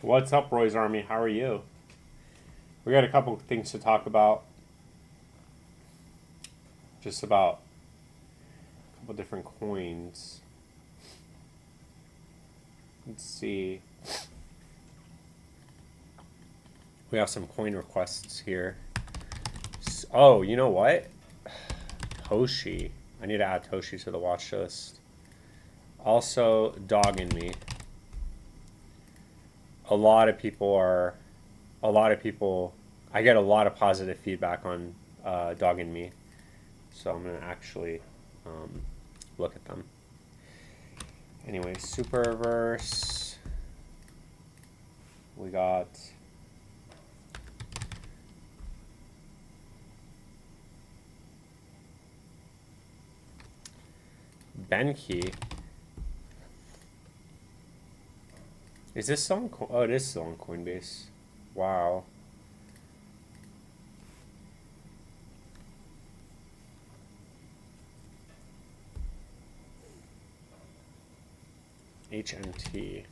What's up, Roy's Army? How are you? We got a couple things to talk about. Just about a couple different coins. Let's see. We have some coin requests here. Oh, you know what? Toshi. I need to add Toshi to the watch list. Also, Dogging Me. I get a lot of positive feedback on Dogging Me. So I'm going to actually look at them. Anyway, Superverse. We got Benki. Is this still on oh, it is still on Coinbase. Wow. HNT.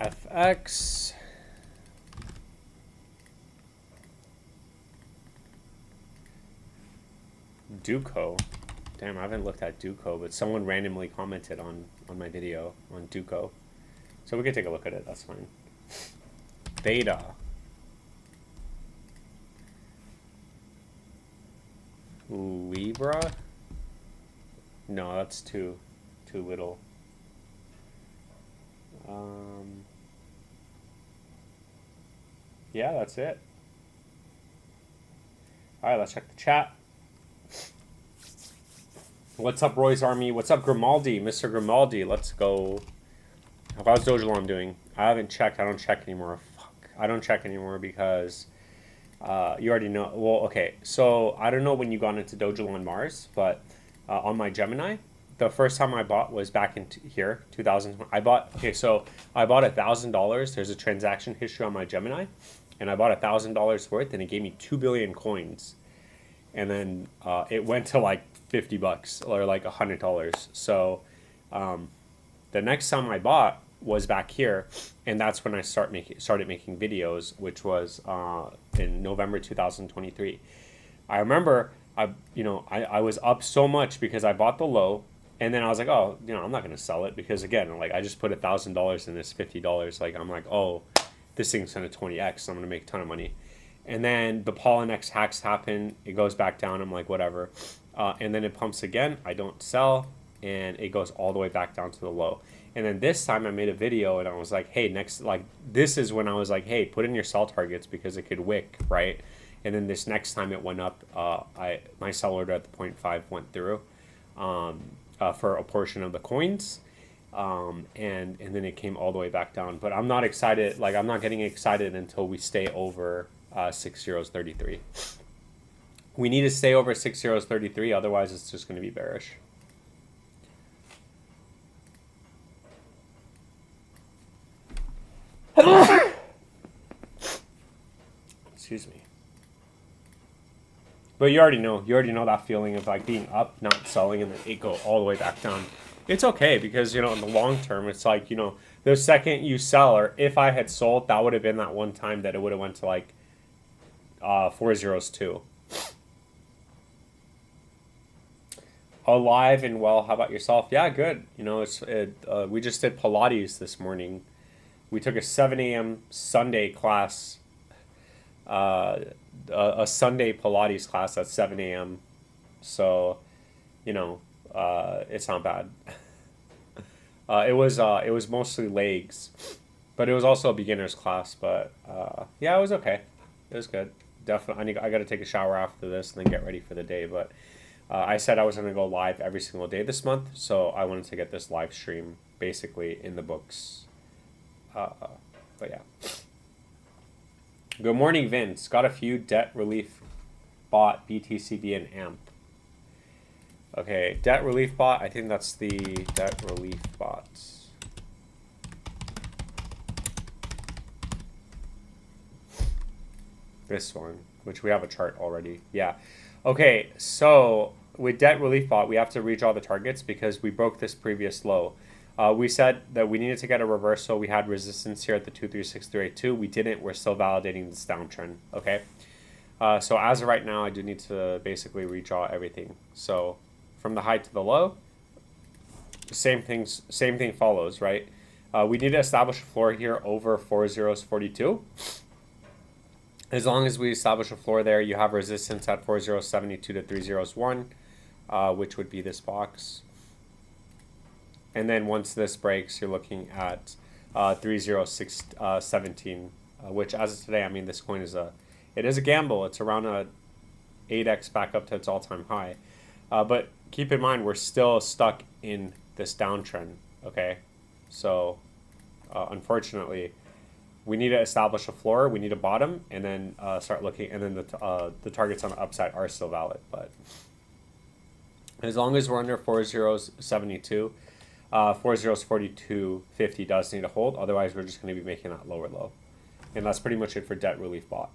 FX. Duco. Damn, I haven't looked at Duco, but someone randomly commented on my video on Duco. So we can take a look at it, that's fine. Beta. Libra? No, that's too little. Yeah, that's it. Alright, let's check the chat. What's up, Roy's Army? What's up, Grimaldi? Mr. Grimaldi, let's go. How's Dogelon doing? I haven't checked. I don't check anymore. Fuck. I don't check anymore because you already know. Well, okay. So I don't know when you got into Dogelon Mars, but on my Gemini, the first time I bought was back in here, 2000. I bought $1,000. There's a transaction history on my Gemini, and I bought $1,000 worth, and it gave me 2 billion coins. And then it went to like $50 or like $100. So the next time I bought was back here, and that's when I started making videos, which was in November 2023. I remember I was up so much because I bought the low, and then I was like, oh, I'm not gonna sell it because again, like I just put $1,000 in this $50. Like I'm like, oh, this thing's gonna 20x, so I'm gonna make a ton of money. And then the Pollen X hacks happen. It goes back down. I'm like, whatever. And then it pumps again. I don't sell. And it goes all the way back down to the low. And then this time I made a video and I was like, hey, this is when I was like, hey, put in your sell targets because it could wick, right? And then this next time it went up, my sell order at the 0.5 went through for a portion of the coins. And then it came all the way back down. But I'm not excited. Like, I'm not getting excited until we stay over 6.33. We need to stay over 6.33, otherwise it's just going to be bearish. Excuse me. But you already know that feeling of like being up, not selling, and then it go all the way back down. It's okay because in the long term, it's like the second you sell, or if I had sold, that would have been that one time that it would have went to like 402. Alive and well. How about yourself? Yeah, good. We just did Pilates this morning. We took a 7 a.m. Sunday class, a Sunday Pilates class at 7 a.m. So, it's not bad. It was mostly legs, but it was also a beginner's class. But yeah, it was okay. It was good. Definitely, I got to take a shower after this and then get ready for the day. But I said I was going to go live every single day this month, so I wanted to get this live stream basically in the books. But yeah. Good morning, Vince. Got a few debt relief bot, BTCB, and AMP. Okay, debt relief bot. I think that's the debt relief bots. This one, which we have a chart already. Yeah. Okay, so with debt relief bot, we have to redraw the targets because we broke this previous low. We said that we needed to get a reversal. We had resistance here at the 236382. We didn't. We're still validating this downtrend. Okay. So as of right now, I do need to basically redraw everything. So from the high to the low, same thing follows, right? We need to establish a floor here over 4042. As long as we establish a floor there, you have resistance at 4072 to 3001, which would be this box. And then once this breaks, you're looking at 30617, which as of today, I mean, this coin is it is a gamble. It's around a 8x back up to its all-time high. But keep in mind, we're still stuck in this downtrend, okay? So unfortunately, we need to establish a floor, we need a bottom, and then start looking, and then the targets on the upside are still valid. But as long as we're under 4072, 4042.50 does need to hold. Otherwise, we're just going to be making that lower low. And that's pretty much it for debt relief bot.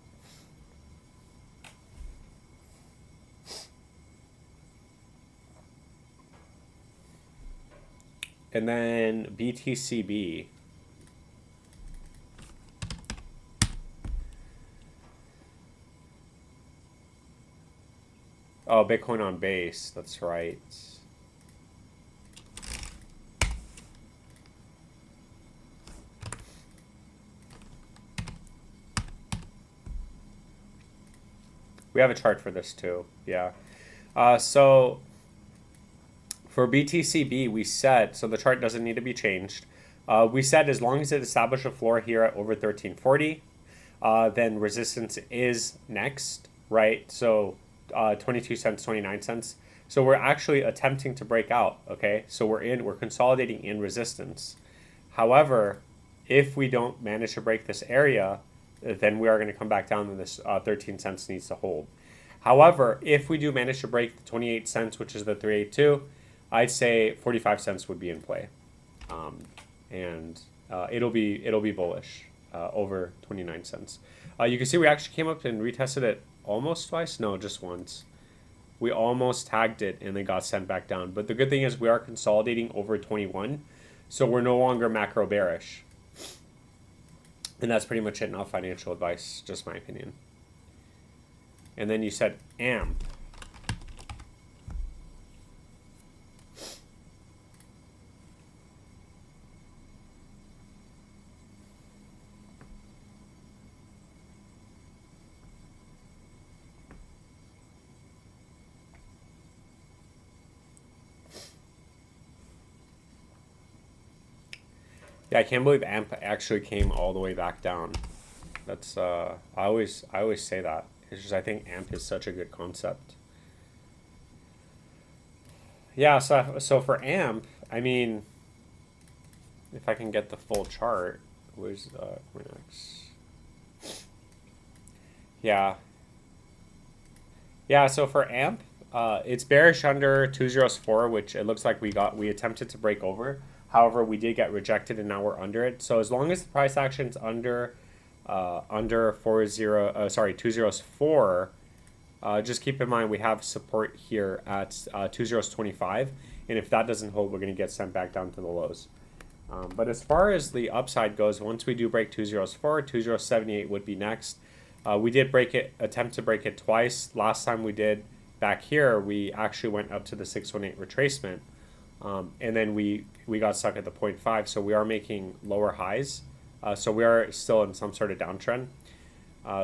And then BTCB. Oh, Bitcoin on base. That's right. We have a chart for this too. Yeah. So for BTCB, we said, so the chart doesn't need to be changed. We said as long as it established a floor here at over 1340, then resistance is next, right? So 22 cents, 29 cents. So we're actually attempting to break out, okay? So we're consolidating in resistance. However, if we don't manage to break this area, then we are going to come back down and this 13 cents needs to hold. However, if we do manage to break the 28 cents, which is the 382, I'd say 45 cents would be in play. And it'll be bullish over 29 cents. You can see we actually came up and retested it almost twice. No, just once. We almost tagged it and then got sent back down. But the good thing is we are consolidating over 21. So we're no longer macro bearish. And that's pretty much it. Not financial advice, just my opinion. And then you said AMP. Yeah, I can't believe AMP actually came all the way back down. That's I always say that. It's just I think AMP is such a good concept. Yeah, so for AMP, I mean, if I can get the full chart, where's CoinX? Yeah. Yeah, so for AMP, it's bearish under 204, which it looks like we attempted to break over. However, we did get rejected and now we're under it. So as long as the price action's under 204, just keep in mind we have support here at 2025, and if that doesn't hold, we're going to get sent back down to the lows. But as far as the upside goes, once we do break 204, 2078 would be next. We did attempt to break it twice. Last time we did back here, we actually went up to the 618 retracement. And then we got stuck at the 0.5, so we are making lower highs. So we are still in some sort of downtrend.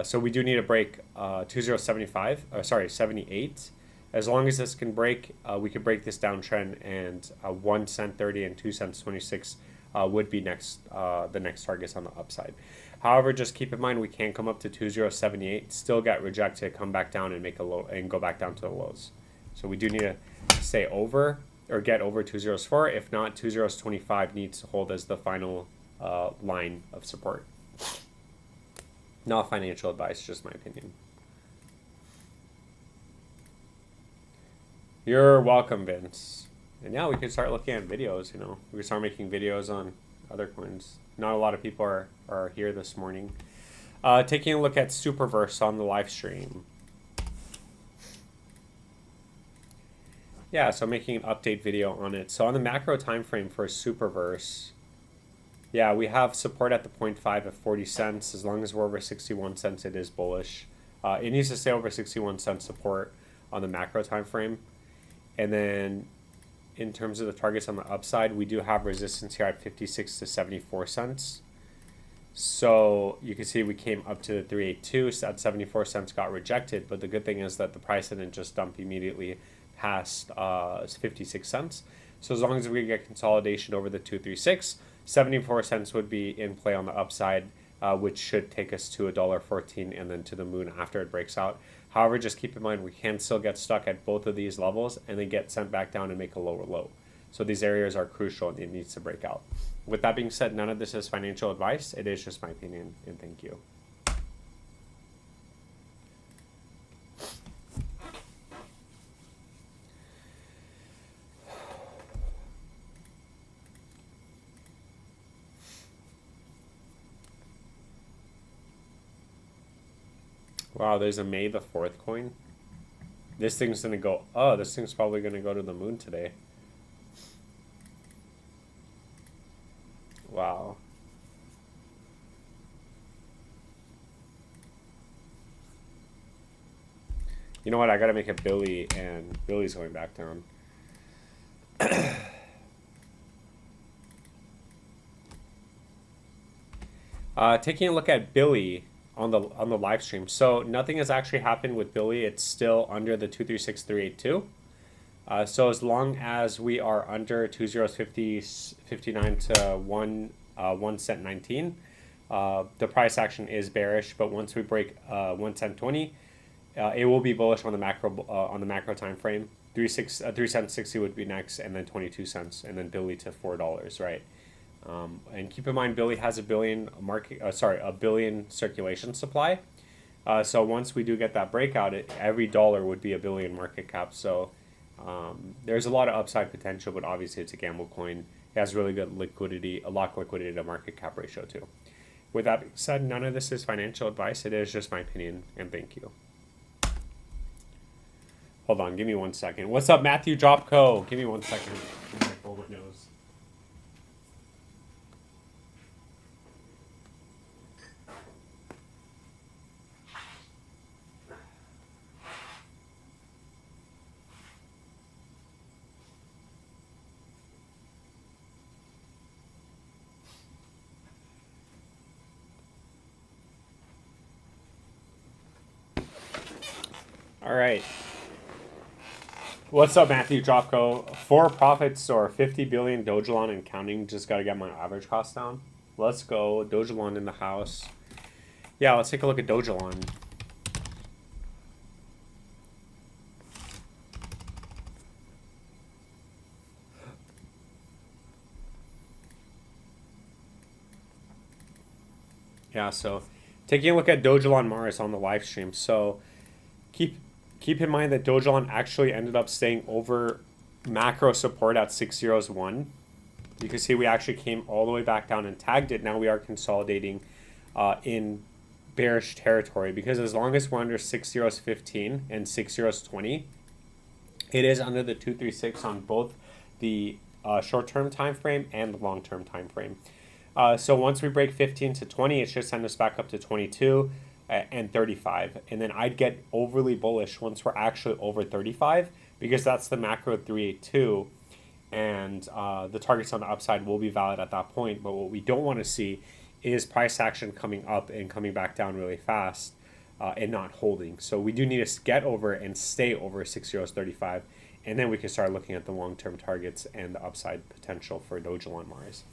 So we do need to break 78. As long as this can break, we could break this downtrend, and 1 cent 30 and 2 cents 26 would be next the next targets on the upside. However, just keep in mind we can come up to 2078, still get rejected, come back down and make a low and go back down to the lows. So we do need to stay over or get over 204. If not, 2025 needs to hold as the final line of support. Not financial advice, just my opinion. You're welcome, Vince. And yeah, we could start looking at videos, you know. We could start making videos on other coins. Not a lot of people are here this morning. Taking a look at Superverse on the live stream. Yeah, so making an update video on it. So on the macro time frame for Superverse, yeah, we have support at the 0.5 of 40 cents. As long as we're over 61 cents, it is bullish. It needs to stay over 61 cents support on the macro time frame. And then in terms of the targets on the upside, we do have resistance here at 56 to 74 cents. So you can see we came up to the 382 at 74 cents, got rejected. But the good thing is that the price didn't just dump immediately past 56 cents. So as long as we get consolidation over the 236, 74 cents would be in play on the upside, which should take us to $1.14 and then to the moon after it breaks out. However, just keep in mind we can still get stuck at both of these levels and then get sent back down and make a lower low. So these areas are crucial and it needs to break out. With that being said, none of this is financial advice. It is just my opinion, and thank you. Wow, there's a May the 4th coin. This thing's gonna go, oh, this thing's probably gonna go to the moon today. Wow. You know what? I gotta make it Billy, and Billy's going back down. Taking a look at Billy on the live stream. So nothing has actually happened with Billy. It's still under the 236382. So as long as we are under 2.059 to 1 cent 19, the price action is bearish. But once we break 1 cent 20, it will be bullish on the macro time frame. 3 cents 60 would be next, and then 22 cents, and then Billy to $4, right? And keep in mind, Billy has a billion circulation supply. So once we do get that breakout, every dollar would be a billion market cap. So there's a lot of upside potential, but obviously it's a gamble coin. It has really good liquidity, a lot of liquidity to market cap ratio too. With that being said, none of this is financial advice. It is just my opinion, and thank you. Hold on, give me 1 second. What's up, Matthew Dropco? Give me 1 second. My bullet nose. All right. What's up, Matthew Dropco? 4 profits or 50 billion Dogelon and counting. Just got to get my average cost down. Let's go. Dogelon in the house. Yeah, let's take a look at Dogelon. Yeah, so taking a look at Dogelon Mars on the live stream. So keep in mind that Dogelon actually ended up staying over macro support at 601. You can see we actually came all the way back down and tagged it. Now we are consolidating in bearish territory, because as long as we're under 6.015 and 6.020, it is under the 236 on both the short-term time frame and the long-term time frame. So once we break 15 to 20, it should send us back up to 22 and 35. And then I'd get overly bullish once we're actually over 35, because that's the macro 382. And the targets on the upside will be valid at that point. But what we don't want to see is price action coming up and coming back down really fast and not holding. So we do need to get over and stay over 6.035. And then we can start looking at the long-term targets and the upside potential for Dogelon Mars.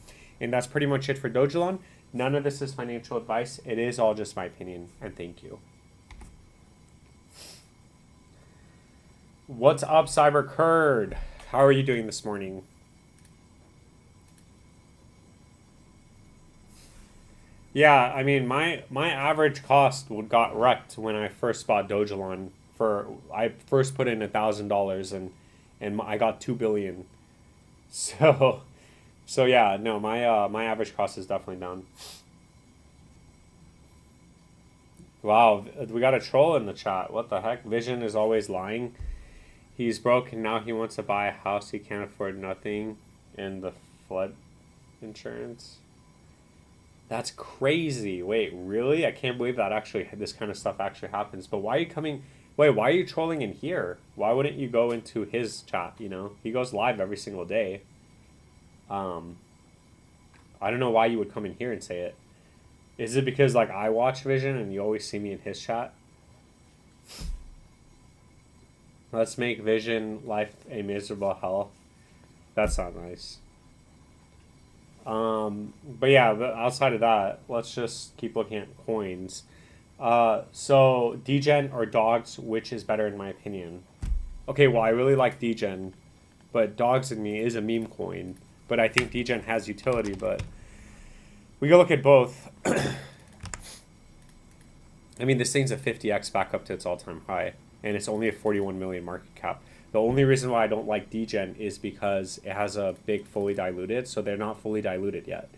And that's pretty much it for Dogelon. None of this is financial advice. It is all just my opinion, and thank you. What's up, Cyber Curd? How are you doing this morning? Yeah, I mean, my average cost got wrecked when I first bought Dogelon. I first put in $1,000 and I got 2 billion. So yeah, no, my average cost is definitely down. Wow, we got a troll in the chat. What the heck? Vision is always lying. He's broke and now he wants to buy a house. He can't afford nothing in the flood insurance. That's crazy. Wait, really? I can't believe that actually this kind of stuff actually happens. But why are you coming? Wait, why are you trolling in here? Why wouldn't you go into his chat? You know, he goes live every single day. I don't know why you would come in here and say it. Is it because like I watch Vision and you always see me in his chat? Let's make Vision life a miserable hell. That's not nice. But yeah, outside of that, let's just keep looking at coins. So Degen or Dogs, which is better in my opinion? Okay, well I really like Degen, but Dogs in me is a meme coin. But I think Degen has utility, but we can look at both. I mean, this thing's a 50x back up to its all-time high, and it's only a 41 million market cap. The only reason why I don't like Degen is because it has a big fully diluted, so they're not fully diluted yet.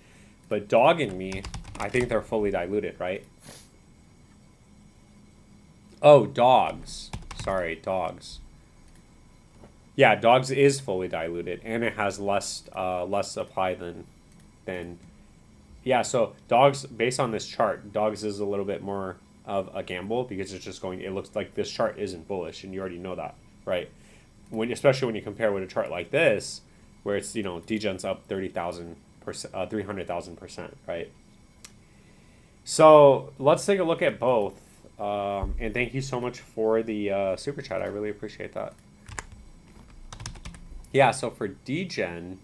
But Dog and me, I think they're fully diluted, right? Oh, Dogs. Sorry, Dogs. Yeah, Dogs is fully diluted, and it has less supply than. Yeah, so Dogs, based on this chart, Dogs is a little bit more of a gamble because it's just going. It looks like this chart isn't bullish, and you already know that, right? Especially when you compare with a chart like this, where it's Degen's up 30,000%, 300,000%, right? So let's take a look at both. And thank you so much for the super chat. I really appreciate that. Yeah, so for Degen,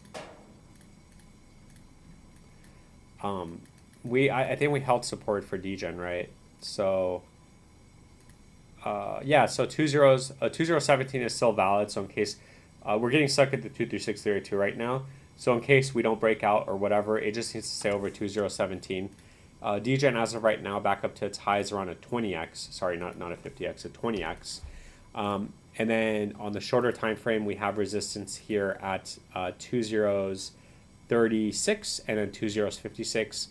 I think we held support for Degen, right? So yeah, so 2017 is still valid. So in case we're getting stuck at the 23632 right now, so in case we don't break out or whatever, it just needs to stay over 2017. Degen as of right now back up to its highs around a 20x. Sorry, not a 50x, a 20x. And then on the shorter time frame, we have resistance here at 2036 and then 2056.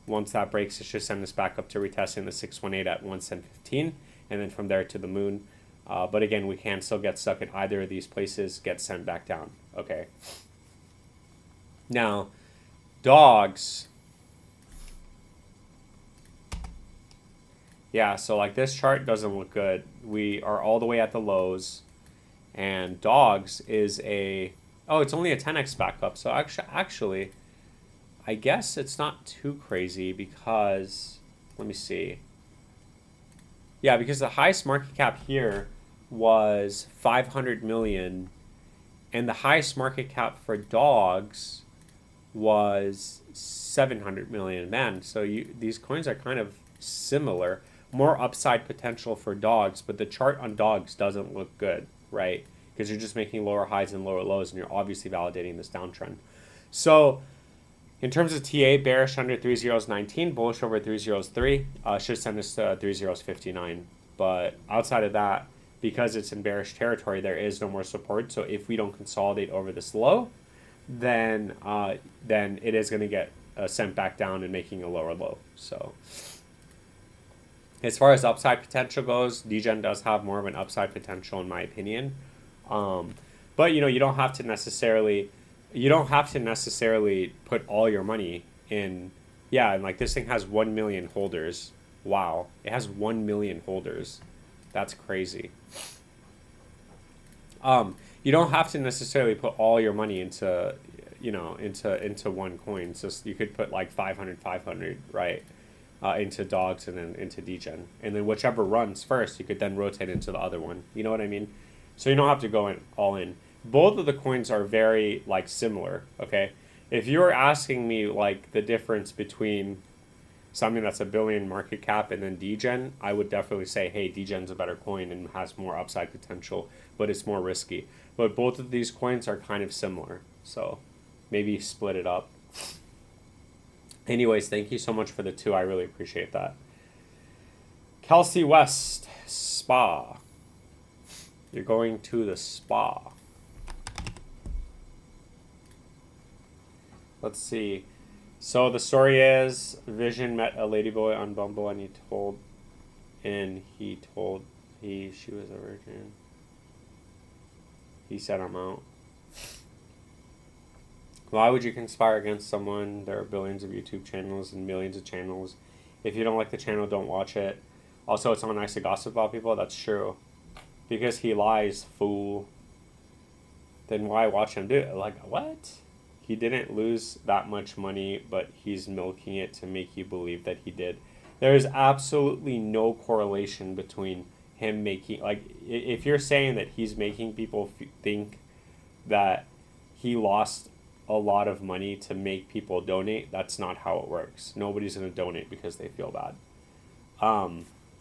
Once that breaks, it should send us back up to retesting the 618 at 110.15, and then from there to the moon. But again, we can still get stuck at either of these places, get sent back down. Okay. Now, Dogs. Yeah, so like this chart doesn't look good. We are all the way at the lows, and Dogs is it's only a 10x backup. So actually, I guess it's not too crazy because, let me see. Yeah, because the highest market cap here was 500 million, and the highest market cap for Dogs was 700 million. Man, so these coins are kind of similar. More upside potential for Dogs, but the chart on Dogs doesn't look good, right? Because you're just making lower highs and lower lows, and you're obviously validating this downtrend. So in terms of TA, bearish under 3019, bullish over 3003, should send us to 3059. But outside of that, because it's in bearish territory, there is no more support. So if we don't consolidate over this low, then it is going to get sent back down and making a lower low. So as far as upside potential goes, Degen does have more of an upside potential in my opinion. But you don't have to necessarily put all your money in. Yeah, and like this thing has 1 million holders. Wow, it has 1 million holders. That's crazy. You don't have to necessarily put all your money into one coin. So you could put like 500, right? Into Dogs and then into Degen. And then whichever runs first, you could then rotate into the other one. You know what I mean? So you don't have to go all in. Both of the coins are very like similar, okay? If you're asking me like the difference between something that's a billion market cap and then Degen, I would definitely say, hey, Degen's a better coin and has more upside potential, but it's more risky. But both of these coins are kind of similar, so maybe split it up. Anyways, thank you so much for the 2. I really appreciate that. Kelsey West, spa. You're going to the spa. Let's see. So the story is Vision met a ladyboy on Bumble and he told and he told she was a virgin. He said I'm out. Why would you conspire against someone? There are billions of YouTube channels and millions of channels. If you don't like the channel, don't watch it. Also, it's not nice to gossip about people. That's true. Because he lies, fool. Then why watch him do it? Like, what? He didn't lose that much money, but he's milking it to make you believe that he did. There is absolutely no correlation between him making... Like, if you're saying that he's making people think that he lost a lot of money to make people donate, that's not how it works. Nobody's going to donate because they feel bad.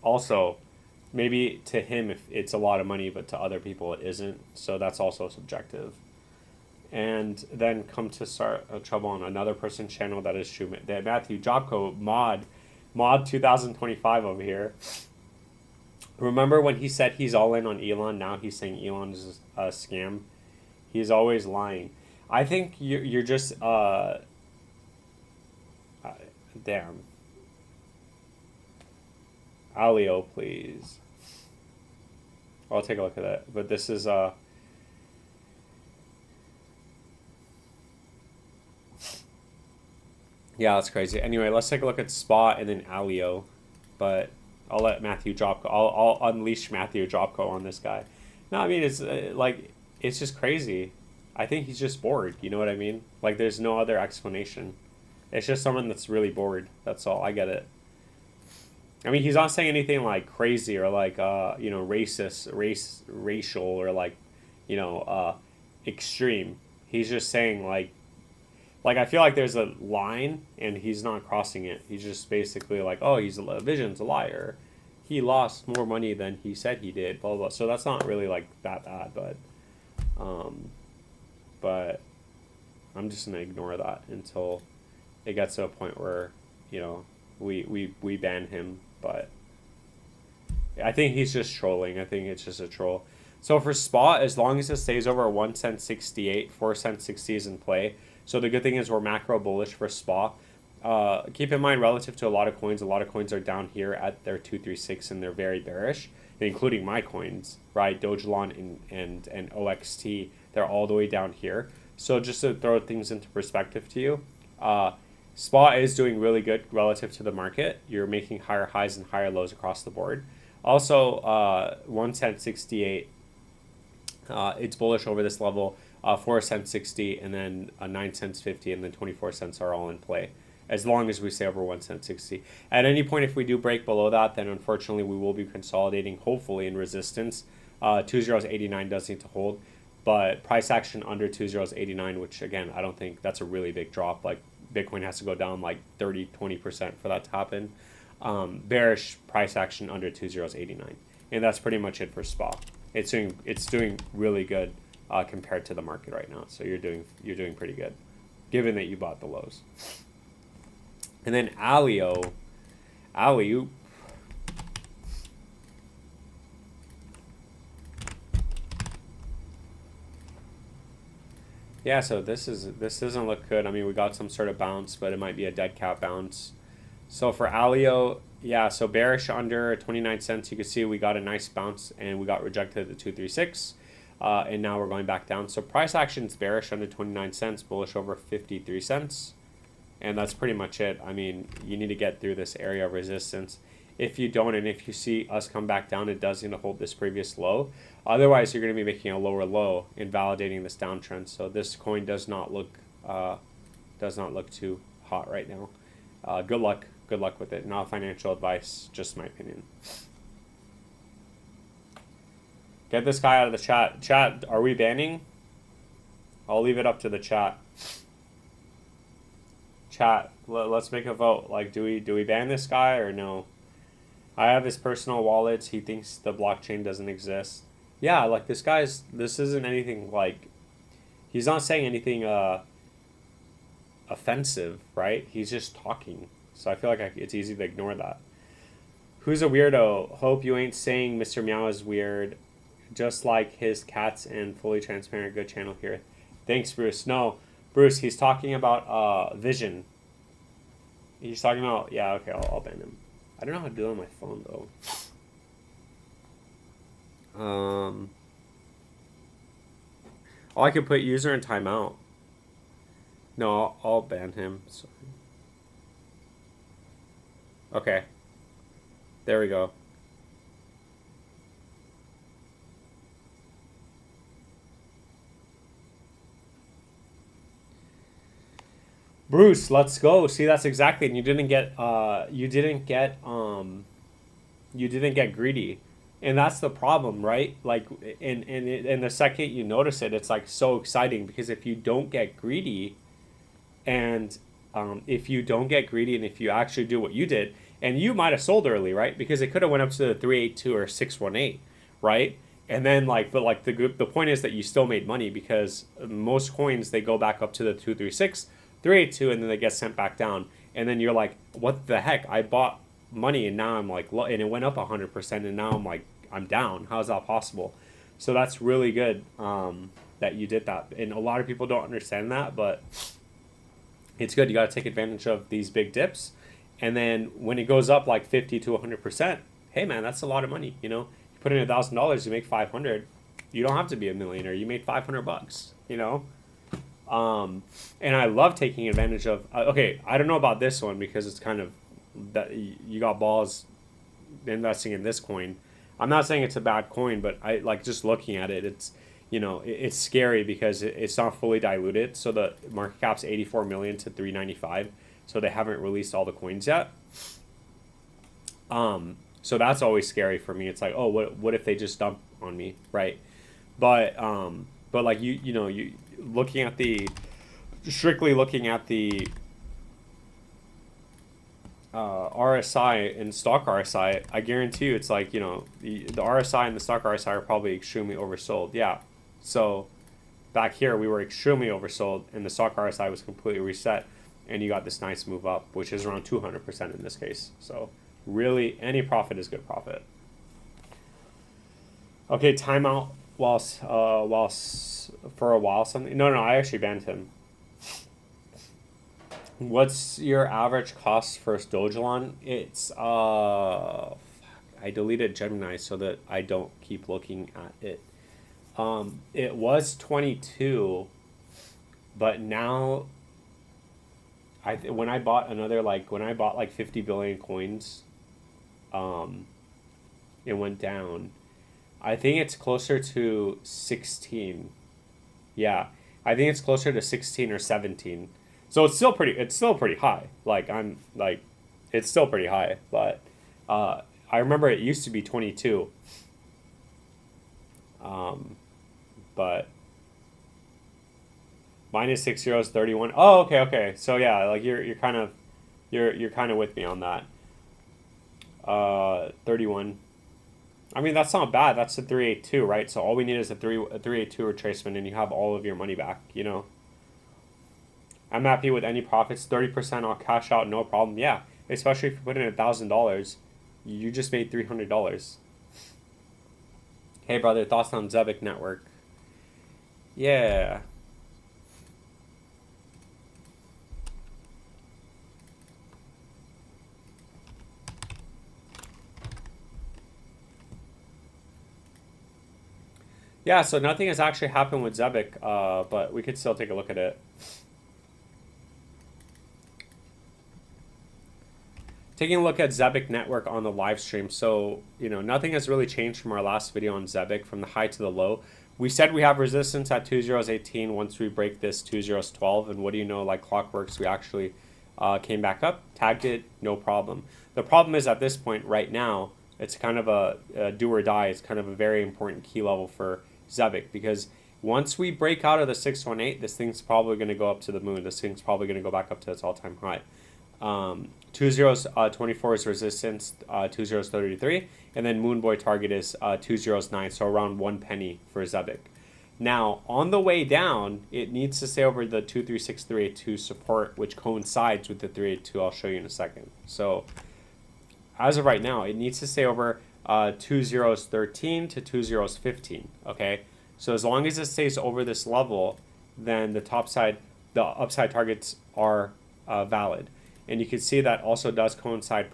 Also, maybe to him if it's a lot of money, but to other people it isn't. So that's also subjective. And then come to start trouble on another person's channel. That is true. That Matthew Jobco mod 2025 over here. Remember when he said he's all in on Elon? Now he's saying Elon is a scam. He's always lying. I think you're just damn. Alio, please. I'll take a look at that. But this is yeah, that's crazy. Anyway, let's take a look at Spot and then Alio. But I'll let Matthew Jobco. I'll unleash Matthew Jobco on this guy. No, I mean it's like it's just crazy. I think he's just bored. You know what I mean? Like there's no other explanation. It's just someone that's really bored. That's all. I get it. I mean, he's not saying anything like crazy or like you know, racial or like, you know, extreme. He's just saying like I feel like there's a line and he's not crossing it. He's just basically like, oh, Vision's a liar. He lost more money than he said he did. Blah blah. So that's not really like that bad, but I'm just gonna ignore that until it gets to a point where, you know, we ban him. But I think he's just trolling. I think it's just a troll. So for Spot, as long as it stays over 1 cent 68, 4 cent 60 is in play. So the good thing is we're macro bullish for Spot. Keep in mind, relative to a lot of coins are down here at their 236 and they're very bearish, including my coins, right? Dogelon and OXT, they're all the way down here. So just to throw things into perspective to you, Spot is doing really good relative to the market. You're making higher highs and higher lows across the board. Also, 1 cent 68, it's bullish over this level. 4 cents 60, and then 9 cents 50, and then 24 cents are all in play, as long as we stay over 1 cent 60. At any point, if we do break below that, then unfortunately we will be consolidating, hopefully in resistance. 2089 does need to hold, but price action under 2089, which again, I don't think that's a really big drop. Like Bitcoin has to go down like 30-20% for that to happen. Bearish price action under 2089, and that's pretty much it for Spot. It's doing really good compared to the market right now. So you're doing pretty good, given that you bought the lows. And then Alio. Yeah, so this doesn't look good. I mean, we got some sort of bounce, but it might be a dead cat bounce. So for Alio, yeah, so bearish under 29 cents. You can see we got a nice bounce and we got rejected at the 236. And now we're going back down. So price action's bearish under 29 cents, bullish over 53 cents. And that's pretty much it. I mean, you need to get through this area of resistance. If you don't, and if you see us come back down, it does need to hold this previous low. Otherwise, you're going to be making a lower low and validating this downtrend. So this coin does not look too hot right now. Good luck with it. Not financial advice, just my opinion. Get this guy out of the chat. Chat, are we banning? I'll leave it up to the chat. Chat, let's make a vote. Like, do we ban this guy or no? I have his personal wallets. He thinks the blockchain doesn't exist. Yeah, like this isn't anything like, he's not saying anything offensive, right? He's just talking. So I feel like it's easy to ignore that. Who's a weirdo? Hope you ain't saying Mr. Meow is weird. Just like his cats and fully transparent. Good channel here. Thanks, Bruce. No, Bruce, he's talking about Vision. He's talking about, yeah, okay, I'll ban him. I don't know how to do it on my phone, though. Oh, I could put user in timeout. No, I'll ban him. Sorry. Okay. There we go. Bruce, let's go. See, that's exactly. And you didn't get you didn't get greedy. And that's the problem, right? Like in the second you notice it, it's like so exciting because if you don't get greedy and if you don't get greedy and if you actually do what you did, and you might have sold early, right? Because it could have went up to the 382 or 618, right? And then like, but like the point is that you still made money because most coins they go back up to the 236, 382, and then they get sent back down. And then you're like, what the heck? I bought money and now I'm like, and it went up 100%, and now I'm like, I'm down. How is that possible? So that's really good that you did that. And a lot of people don't understand that, but it's good. You got to take advantage of these big dips. And then when it goes up like 50 to 100%, hey man, that's a lot of money. You know, you put in $1,000, you make 500. You don't have to be a millionaire. You made $500. You know, and I love taking advantage of. Okay, I don't know about this one because it's kind of that you got balls investing in this coin. I'm not saying it's a bad coin, but I like just looking at it. It's it's scary because it's not fully diluted. So the market cap's 84 million to 395. So they haven't released all the coins yet. So that's always scary for me. It's like, oh, what if they just dump on me, right? But like you looking at the strictly looking at the RSI and stock RSI, I guarantee you, it's like the RSI and the stock RSI are probably extremely oversold. Yeah, so back here we were extremely oversold, and the stock RSI was completely reset, and you got this nice move up, which is around 200% in this case. So really, any profit is good profit. Okay, timeout whilst for a while something. No, I actually banned him. What's your average cost for Dogelon? It's I deleted Gemini so that I don't keep looking at it. It was 22, but now when I bought like 50 billion coins, it went down. I think it's closer to 16. Yeah, I think it's closer to 16 or 17. So it's still pretty high. It's still pretty high. But I remember it used to be 22. But minus 6 euros 31. Oh, okay. So yeah, like you're kind of with me on that. 31. I mean, that's not bad. That's a 382, right? So all we need is a 382 retracement, and you have all of your money back. I'm happy with any profits. 30% I'll cash out, no problem. Yeah, especially if you put in $1,000, you just made $300. Hey brother, thoughts on Zebic network? Yeah. Yeah, so nothing has actually happened with Zebic, but we could still take a look at it. Taking a look at Zebic network on the live stream. So, nothing has really changed from our last video on Zebic from the high to the low. We said we have resistance at 2.018 once we break this 2.012. And what do you know, like clockworks, we actually came back up, tagged it, no problem. The problem is at this point right now, it's kind of a do or die. It's kind of a very important key level for Zebic because once we break out of the 618, this thing's probably going to go up to the moon. This thing's probably going to go back up to its all-time high. 2.024 is resistance, 2.033, and then Moonboy target is 2.09, so around 1 penny for Zebic. Now, on the way down, it needs to stay over the 236.382 support, which coincides with the 382. I'll show you in a second. So, as of right now, it needs to stay over 2.013 to 2.015. Okay, so as long as it stays over this level, then the upside targets are valid. And you can see that also does coincide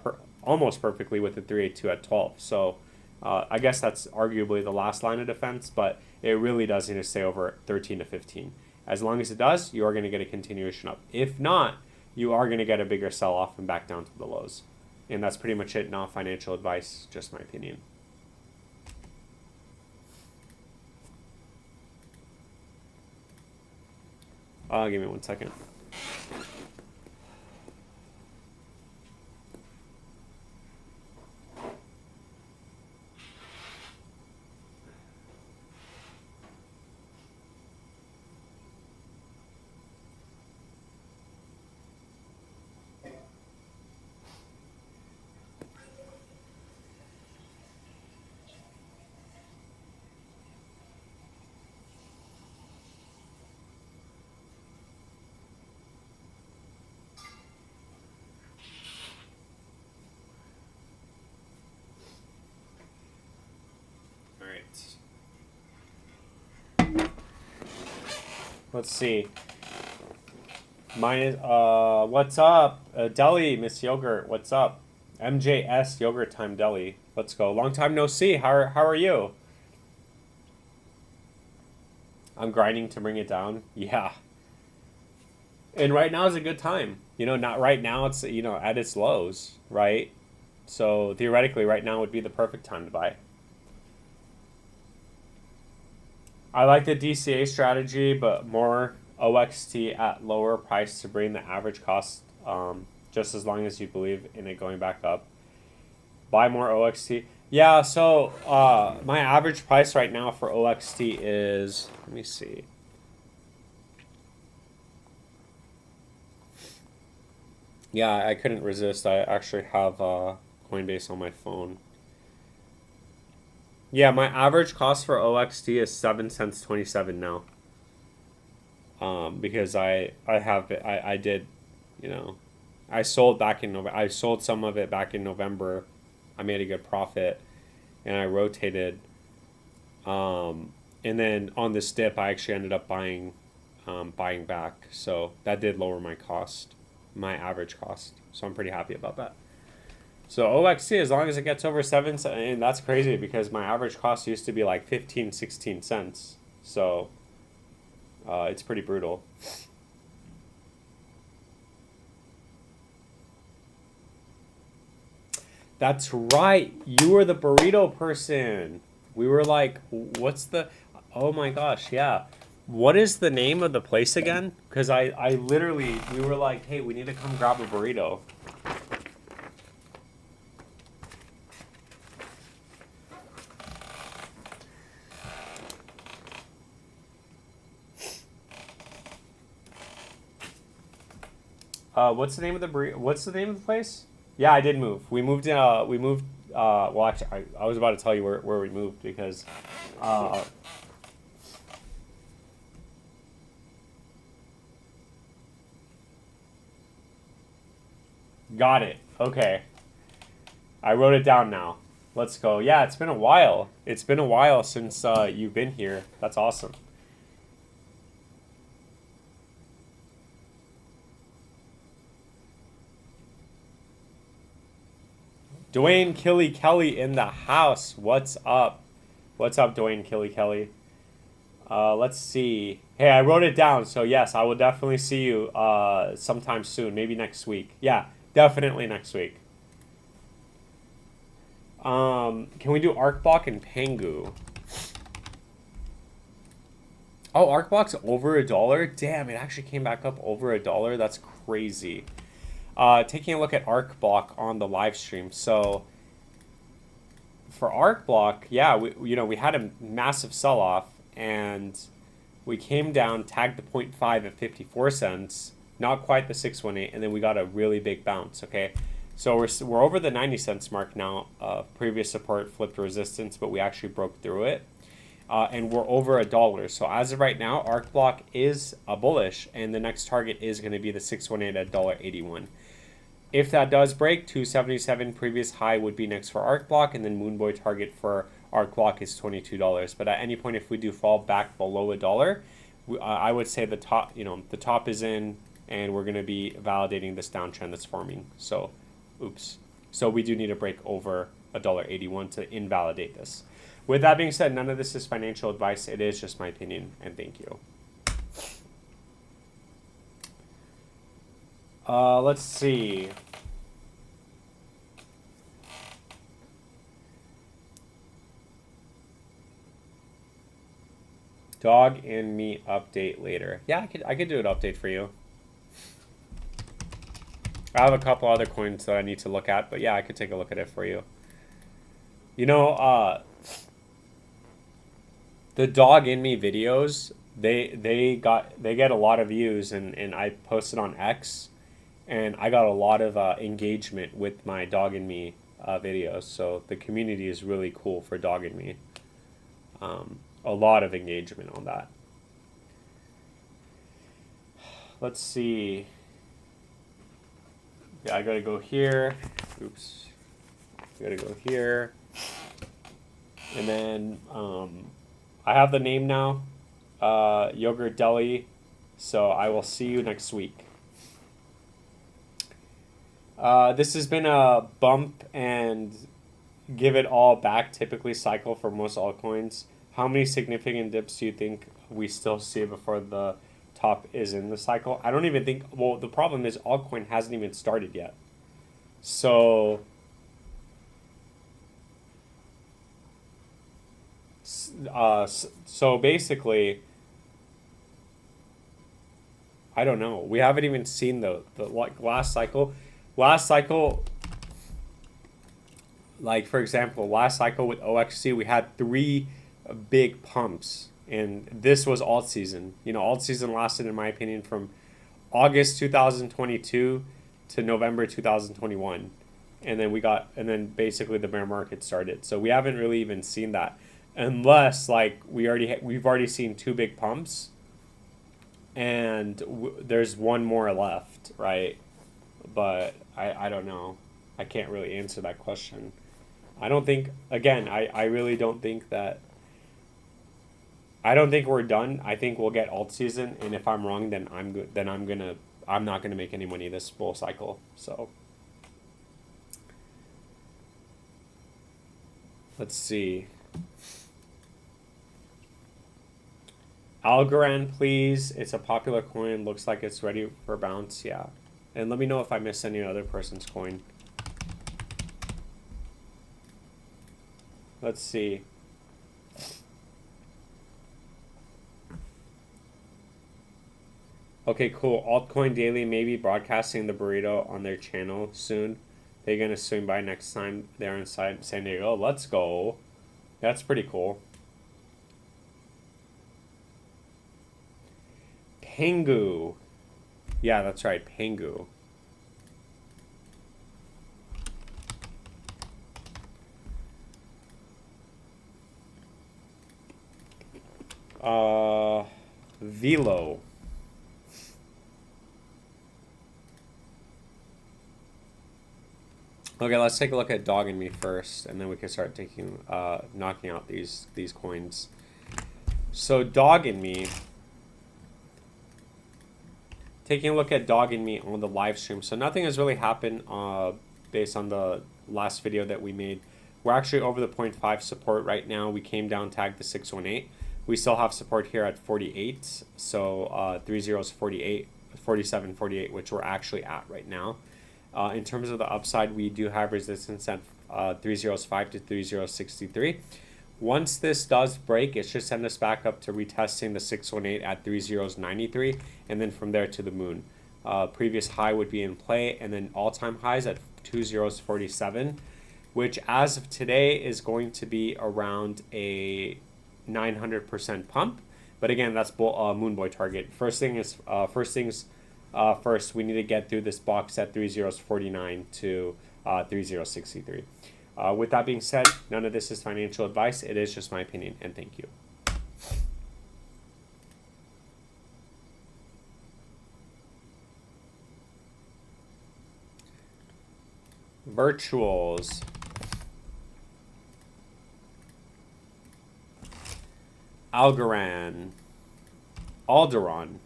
almost perfectly with the 382 at 12. So I guess that's arguably the last line of defense, but it really does need to stay over 13 to 15. As long as it does, you are going to get a continuation up. If not, you are going to get a bigger sell-off and back down to the lows. And that's pretty much it. Not financial advice, just my opinion. Give me 1 second. Let's see. Mine is, what's up? Deli, Miss Yogurt, what's up? MJS Yogurt Time Deli. Let's go. Long time no see. How are you? I'm grinding to bring it down. Yeah. And right now is a good time. You know, not right now. It's, you know, at its lows, right? So theoretically, right now would be the perfect time to buy. I like the DCA strategy, but more OXT at lower price to bring the average cost, just as long as you believe in it going back up. Buy more OXT. Yeah, so my average price right now for OXT is, let me see. Yeah, I couldn't resist. I actually have Coinbase on my phone. Yeah, my average cost for OXT is 7 cents 27 now. Because I did, you know, I sold back in November. I sold some of it back in November. I made a good profit, and I rotated. And then on this dip, I actually ended up buying back. So that did lower my cost, my average cost. So I'm pretty happy about that. So OXT, as long as it gets over 7 cents, and that's crazy because my average cost used to be like 15, 16 cents. So it's pretty brutal. That's right. You were the burrito person. We were like, what's the... Oh my gosh, yeah. What is the name of the place again? Because I literally, we were like, hey, we need to come grab a burrito. What's the name of the What's the name of the place? Yeah, I did move. We moved. Well, actually, I was about to tell you where we moved because. Got it. Okay. I wrote it down now. Let's go. Yeah, it's been a while. It's been a while since you've been here. That's awesome. Dwayne Killy Kelly in the house. What's up? What's up, Dwayne Killy Kelly? Let's see. Hey, I wrote it down. So yes, I will definitely see you sometime soon. Maybe next week. Yeah, definitely next week. Can we do ArcBlock and Pengu? Oh, ArcBlock's over $1. Damn, it actually came back up over $1. That's crazy. Taking a look at ArcBlock on the live stream. So for ArcBlock, yeah, we had a massive sell-off and we came down, tagged the 0.5 at 54 cents, not quite the 618, and then we got a really big bounce. Okay, so we're over the 90 cents mark now. Previous support flipped resistance, but we actually broke through it. And we're over $1. So as of right now, ArcBlock is bullish, and the next target is going to be the 618 at $1.81. If that does break, 277 previous high would be next for ArcBlock, and then Moonboy target for ArcBlock is $22. But at any point, if we do fall back below $1, I would say the top is in, and we're going to be validating this downtrend that's forming. So, oops. So we do need to break over $1.81 to invalidate this. With that being said, none of this is financial advice. It is just my opinion, and thank you. Let's see. Dog and me update later. Yeah, I could do an update for you. I have a couple other coins that I need to look at, but yeah, I could take a look at it for you. You know, the dog in me videos, they get a lot of views, and I posted on X, and I got a lot of engagement with my dog in me videos. So the community is really cool for dog in me. A lot of engagement on that. Let's see. Yeah, I gotta go here. Oops. I gotta go here. And then I have the name now, Yogurt Deli. So I will see you next week. This has been a bump and give it all back typically cycle for most altcoins. How many significant dips do you think we still see before the top is in the cycle? I don't even think, well, the problem is altcoin hasn't even started yet. So so basically, I don't know. We haven't even seen the like last cycle. Last cycle, like for example, last cycle with OXC, we had 3 big pumps, and this was alt season. You know, alt season lasted, in my opinion, from August 2022 to November 2021, and then basically the bear market started. So we haven't really even seen that, unless like we've already seen 2 big pumps, and there's one more left, right? But I don't know. I can't really answer that question. I don't think, again, I really don't think that, I don't think we're done. I think we'll get alt season, and if I'm wrong, then I'm good. Then I'm not gonna make any money this bull cycle. So let's see. Algorand, please. It's a popular coin. Looks like it's ready for bounce. Yeah, and let me know if I missed any other person's coin. Let's see. Okay, cool. Altcoin Daily may be broadcasting the burrito on their channel soon. They're going to swing by next time they're inside San Diego. Let's go. That's pretty cool. Pengu. Yeah, that's right. Pengu. Velo. Okay, let's take a look at Dog and Me first, and then we can start taking knocking out these coins. So Dog and Me, taking a look at Dog and Me on the live stream. So nothing has really happened based on the last video that we made. We're actually over the 0.5 support right now. We came down, tagged the 618. We still have support here at 48. So 30 is 48, 47, 48, which we're actually at right now. In terms of the upside, we do have resistance at 305 to 3063. Once this does break, it should send us back up to retesting the 618 at 3093, and then from there to the moon. Previous high would be in play, and then all-time highs at 2047, which as of today is going to be around a 900% pump. But again, that's Moon Boy target. First, we need to get through this box at 3049 to 3063. With that being said, none of this is financial advice. It is just my opinion, and thank you. Virtuals. Algorand. Alderon.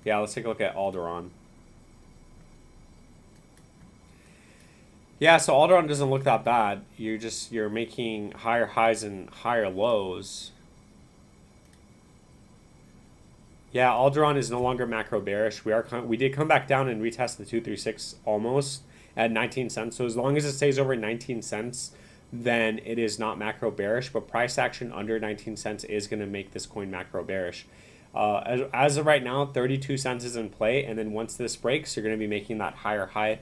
Yeah, let's take a look at Alderon. Yeah, so Alderon doesn't look that bad. You're making higher highs and higher lows. Yeah, Alderon is no longer macro bearish. We did come back down and retest the 236 almost at 19 cents. So as long as it stays over 19 cents, then it is not macro bearish. But price action under 19 cents is going to make this coin macro bearish. As of right now, 32 cents is in play, and then once this breaks, you're going to be making that higher high.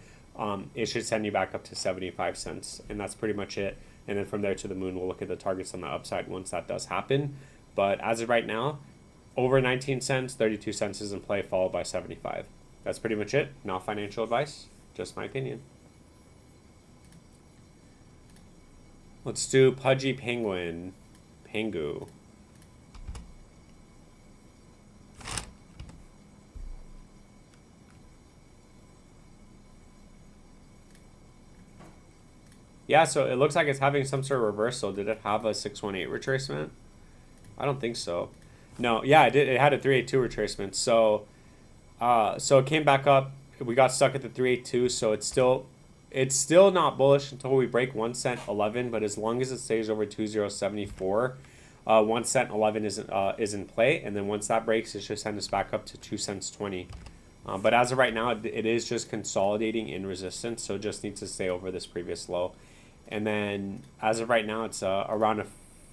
It should send you back up to 75 cents, and that's pretty much it. And then from there to the moon, we'll look at the targets on the upside once that does happen. But as of right now, over 19 cents, 32 cents is in play, followed by 75. That's pretty much it. Not financial advice, just my opinion. Let's do Pudgy Penguin. Pengu. Yeah, so it looks like it's having some sort of reversal. Did it have a 618 retracement? I don't think so. No, yeah, it did. It had a 382 retracement. So it came back up. We got stuck at the 382, so it's still not bullish until we break 1 cent 11, but as long as it stays over 2074, 1 cent 11 is in play, and then once that breaks, it should send us back up to 2 cents 20. But as of right now, it is just consolidating in resistance, so it just needs to stay over this previous low. And then as of right now, it's around a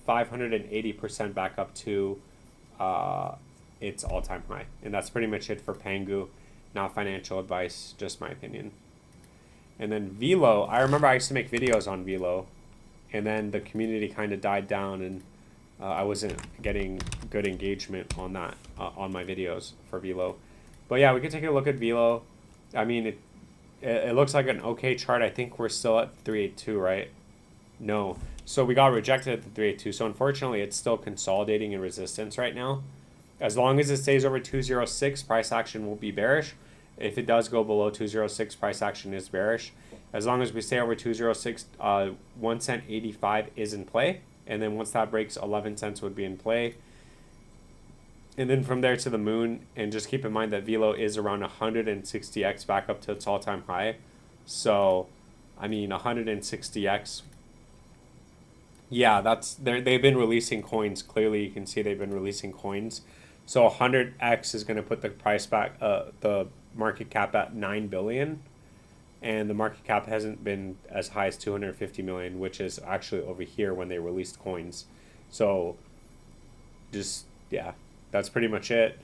580% back up to its all-time high. And that's pretty much it for Pengu. Not financial advice, just my opinion. And then Velo, I remember I used to make videos on Velo, and then the community kind of died down, and I wasn't getting good engagement on that on my videos for Velo. But yeah, we can take a look at Velo. I mean, it looks like an okay chart. I think we're still at 382, right? No. So we got rejected at the 382. So unfortunately, it's still consolidating in resistance right now. As long as it stays over 206, price action will be bearish. If it does go below 206, price action is bearish. As long as we stay over 206, 1 cent 85 is in play. And then once that breaks, 11 cents would be in play. And then from there to the moon, and just keep in mind that Velo is around 160x back up to its all-time high. So, I mean, 160x. Yeah, they've been releasing coins. Clearly, you can see they've been releasing coins. So 100x is going to put the price back, the market cap at 9 billion, and the market cap hasn't been as high as 250 million, which is actually over here when they released coins. So, just yeah. That's pretty much it.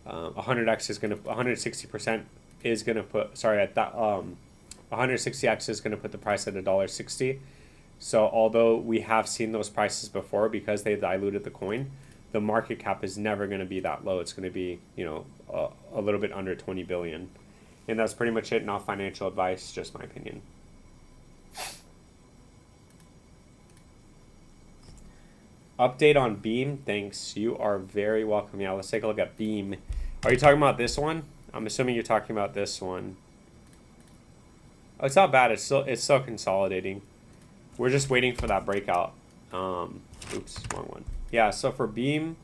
100x is going to 160% is going to put 160x is going to put the price at $1.60. So although we have seen those prices before because they diluted the coin, the market cap is never going to be that low. It's going to be, a little bit under 20 billion. And that's pretty much it. Not financial advice, just my opinion. Update on Beam. Thanks. You are very welcome. Yeah, let's take a look at Beam. Are you talking about this one? I'm assuming you're talking about this one. Oh, it's not bad. It's still consolidating. We're just waiting for that breakout. Oops, wrong one. Yeah, so for Beam.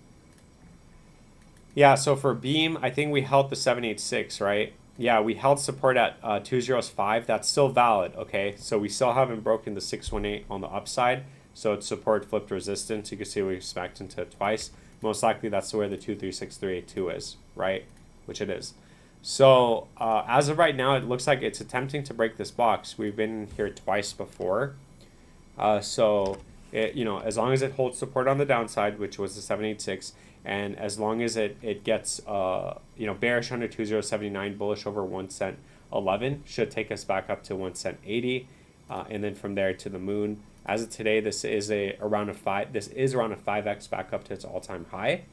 Yeah, so for Beam, I think we held the 786, right? Yeah, we held support at 205. That's still valid, okay? So we still haven't broken the 618 on the upside. So it's support flipped resistance. You can see we smacked into it twice. Most likely that's where the 236382 is, right? Which it is. So as of right now, it looks like it's attempting to break this box. We've been here twice before. So as long as it holds support on the downside, which was the 786, and as long as it gets bearish under 2079, bullish over 1 cent 11, should take us back up to 1 cent 80, and then from there to the moon. As of today, this is around a 5x back up to its all-time high.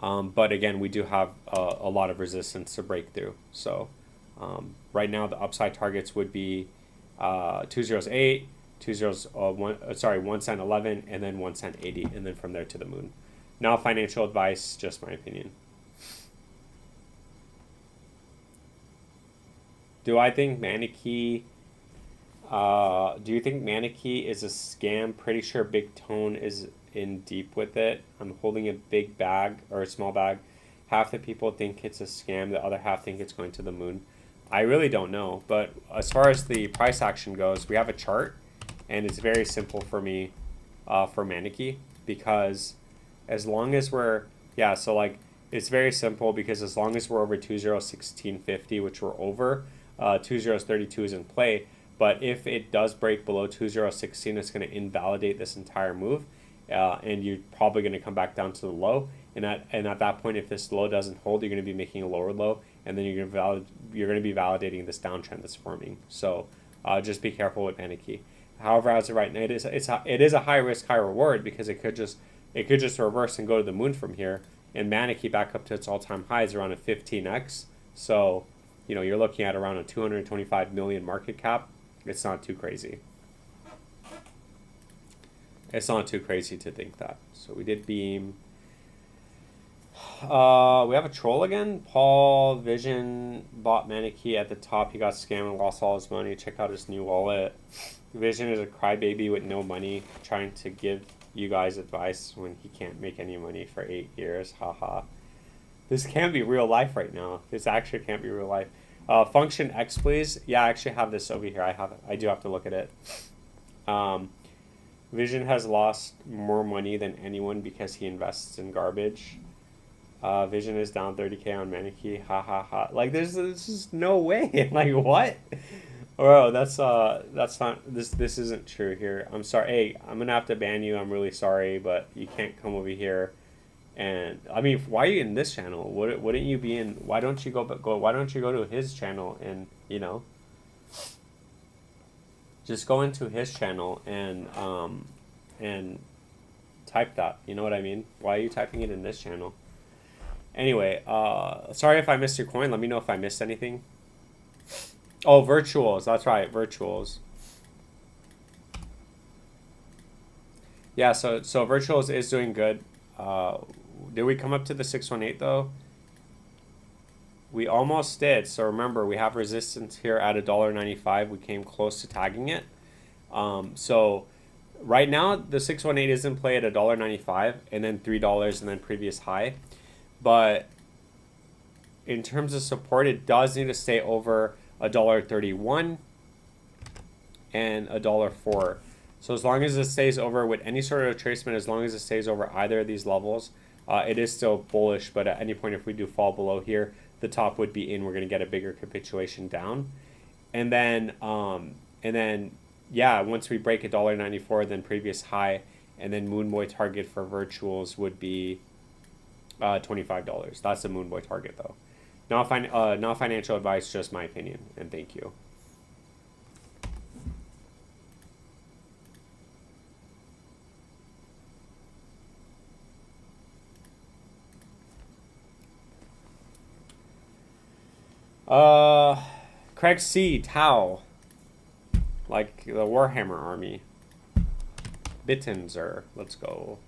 But again, we do have a lot of resistance to break through. So right now, the upside targets would be 208, 1 cent 11, and then 1 cent 80, and then from there to the moon. Not financial advice, just my opinion. Do I think Maniki? Do you think Maniki is a scam? Pretty sure Big Tone is in deep with it. I'm holding a big bag or a small bag. Half the people think it's a scam. The other half think it's going to the moon. I really don't know. But as far as the price action goes, we have a chart, and it's very simple for me for Maneki, because as long as we're, yeah, so like it's very simple because as long as we're over 201650, which we're over, 2032 is in play. But if it does break below 2016, it's going to invalidate this entire move, and you're probably going to come back down to the low. And at that point, if this low doesn't hold, you're going to be making a lower low, and then you're going to be validating this downtrend that's forming. So just be careful with Maneki. However, as of right now, it is a high risk, high reward, because it could just reverse and go to the moon from here, and Maneki back up to its all-time highs around a 15x. So, you know, you're looking at around a 225 million market cap. It's not too crazy. It's not too crazy to think that. So we did Beam. We have a troll again. Paul Vision bought Maneki at the top. He got scammed and lost all his money. Check out his new wallet. Vision is a crybaby with no money, trying to give you guys advice when he can't make any money for 8 years. Haha. This can't be real life right now. This actually can't be real life. Function X, please. Yeah, I actually have this over here. I do have to look at it. Vision has lost more money than anyone because he invests in garbage. Vision is down 30K on Maneki. Ha ha ha. Like there's just no way. Like what? Bro, that's not this isn't true here. I'm sorry. Hey, I'm gonna have to ban you. I'm really sorry, but you can't come over here. And I mean, why are you in this channel? Wouldn't you be in? Why don't you go? Why don't you go to his channel and just go into his channel and type that. You know what I mean? Why are you typing it in this channel? Anyway, sorry if I missed your coin. Let me know if I missed anything. Oh, virtuals. That's right, virtuals. Yeah, so virtuals is doing good. Did we come up to the 618 though? We almost did. So remember, we have resistance here at $1.95. We came close to tagging it. So right now, the 618 is in play at $1.95 and then $3 and then previous high. But in terms of support, it does need to stay over $1.31 and $1.04. So as long as it stays over with any sort of retracement, as long as it stays over either of these levels, it is still bullish. But at any point, if we do fall below here, the top would be in. We're going to get a bigger capitulation down. And then yeah, once we break $1.94, then previous high, and then Moonboy target for virtuals would be $25. That's the Moonboy target though. Not financial advice, just my opinion, and thank you. Craig C. Tau. Like the Warhammer army. Bittenzer. Let's go.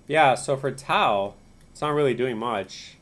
Yeah, so for Tau, it's not really doing much.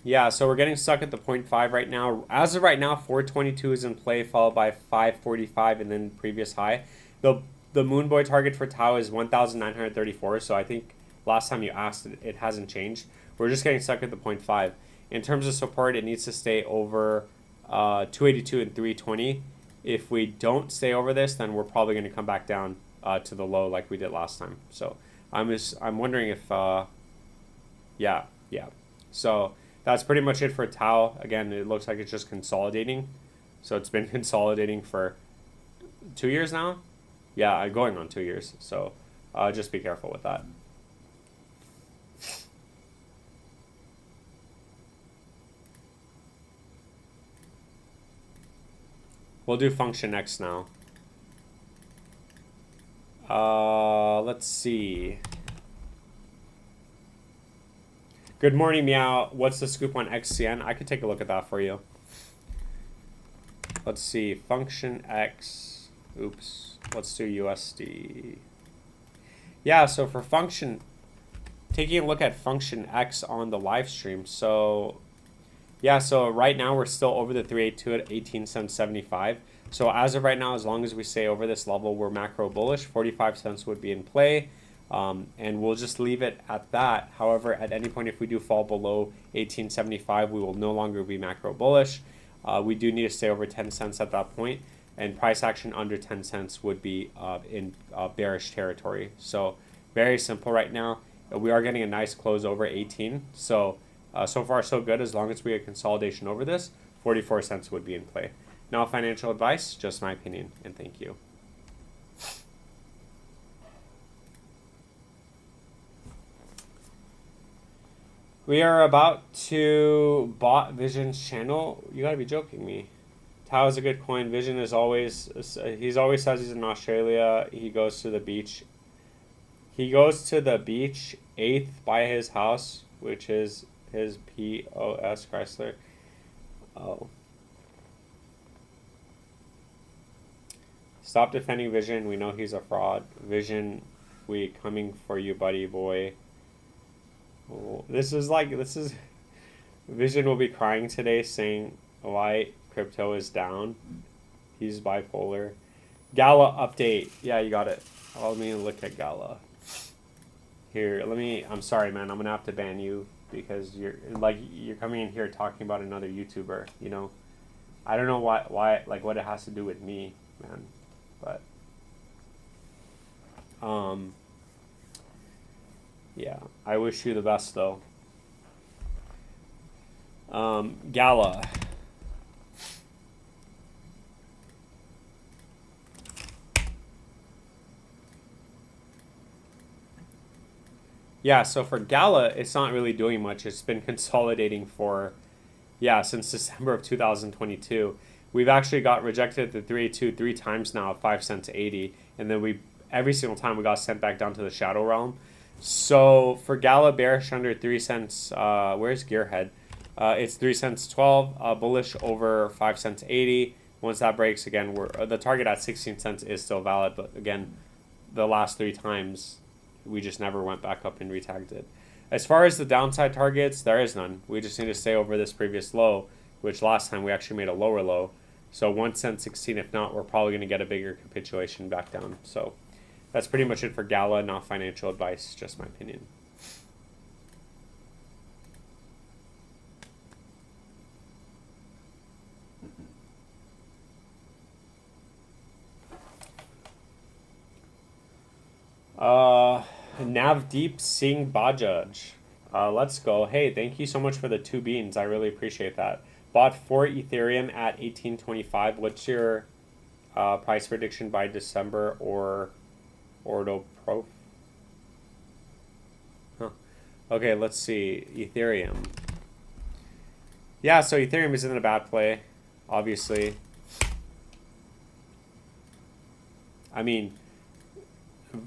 Yeah, so we're getting stuck at the 0.5 right now. As of right now, 422 is in play, followed by 545 and then previous high. The Moonboy target for Tau is 1,934, so I think last time you asked, it hasn't changed. We're just getting stuck at the 0.5. In terms of support, it needs to stay over 282 and 320. If we don't stay over this, then we're probably going to come back down to the low like we did last time. So I'm wondering if, yeah. So that's pretty much it for Tau. Again, it looks like it's just consolidating. So it's been consolidating for 2 years now. Yeah, going on 2 years. So just be careful with that. We'll do function X now. Let's see. Good morning, Meow. What's the scoop on XCN? I could take a look at that for you. Let's see. Function X. Oops. Let's do USD. Yeah, so for function, taking a look at function X on the live stream. So Yeah, so right now we're still over the 382 at 18 cents 75. So as of right now, as long as we stay over this level, we're macro bullish. 45 cents would be in play. And we'll just leave it at that. However, at any point, if we do fall below 1875, we will no longer be macro bullish. We do need to stay over 10 cents at that point, and price action under 10 cents would be in bearish territory. So very simple right now. We are getting a nice close over 18. So so far so good. As long as we get consolidation over this, 44 cents would be in play. Not financial advice, just my opinion, and thank you. We are about to bot Vision's channel. You gotta be joking me. Tau is a good coin. Vision is always, he's always says he's in Australia. He goes to the beach. He goes to the beach 8th by his house, which is his POS Chrysler. Oh. Stop defending Vision. We know he's a fraud. Vision, we coming for you, buddy boy. Oh, this is Vision will be crying today saying why crypto is down. He's bipolar. Gala update. Yeah, you got it. Let me look at Gala. Here, I'm sorry, man. I'm gonna have to ban you because you're coming in here talking about another YouTuber, you know. I don't know why what it has to do with me, man. But yeah, I wish you the best though. Gala. Yeah, so for Gala, it's not really doing much. It's been consolidating for, since December of 2022. We've actually got rejected at the 382 3 times now at 5 cents 80, and then every single time we got sent back down to the shadow realm. So for Gala, bearish under 3 cents. Where's Gearhead? It's 3 cents 12. Bullish over 5 cents 80. Once that breaks again, the target at 16 cents is still valid, but again, the last 3 times we just never went back up and retagged it. As far as the downside targets, there is none. We just need to stay over this previous low, which last time we actually made a lower low. So 1 cent 16. If not, we're probably going to get a bigger capitulation back down. So that's pretty much it for Gala. Not financial advice, just my opinion. Navdeep Singh Bajaj. Let's go. Hey, thank you so much for the 2 beans. I really appreciate that. Bought 4 Ethereum at 1825. What's your price prediction by December or Ordo Pro? Huh. Okay, let's see. Ethereum. Yeah, so Ethereum isn't a bad play, obviously. I mean,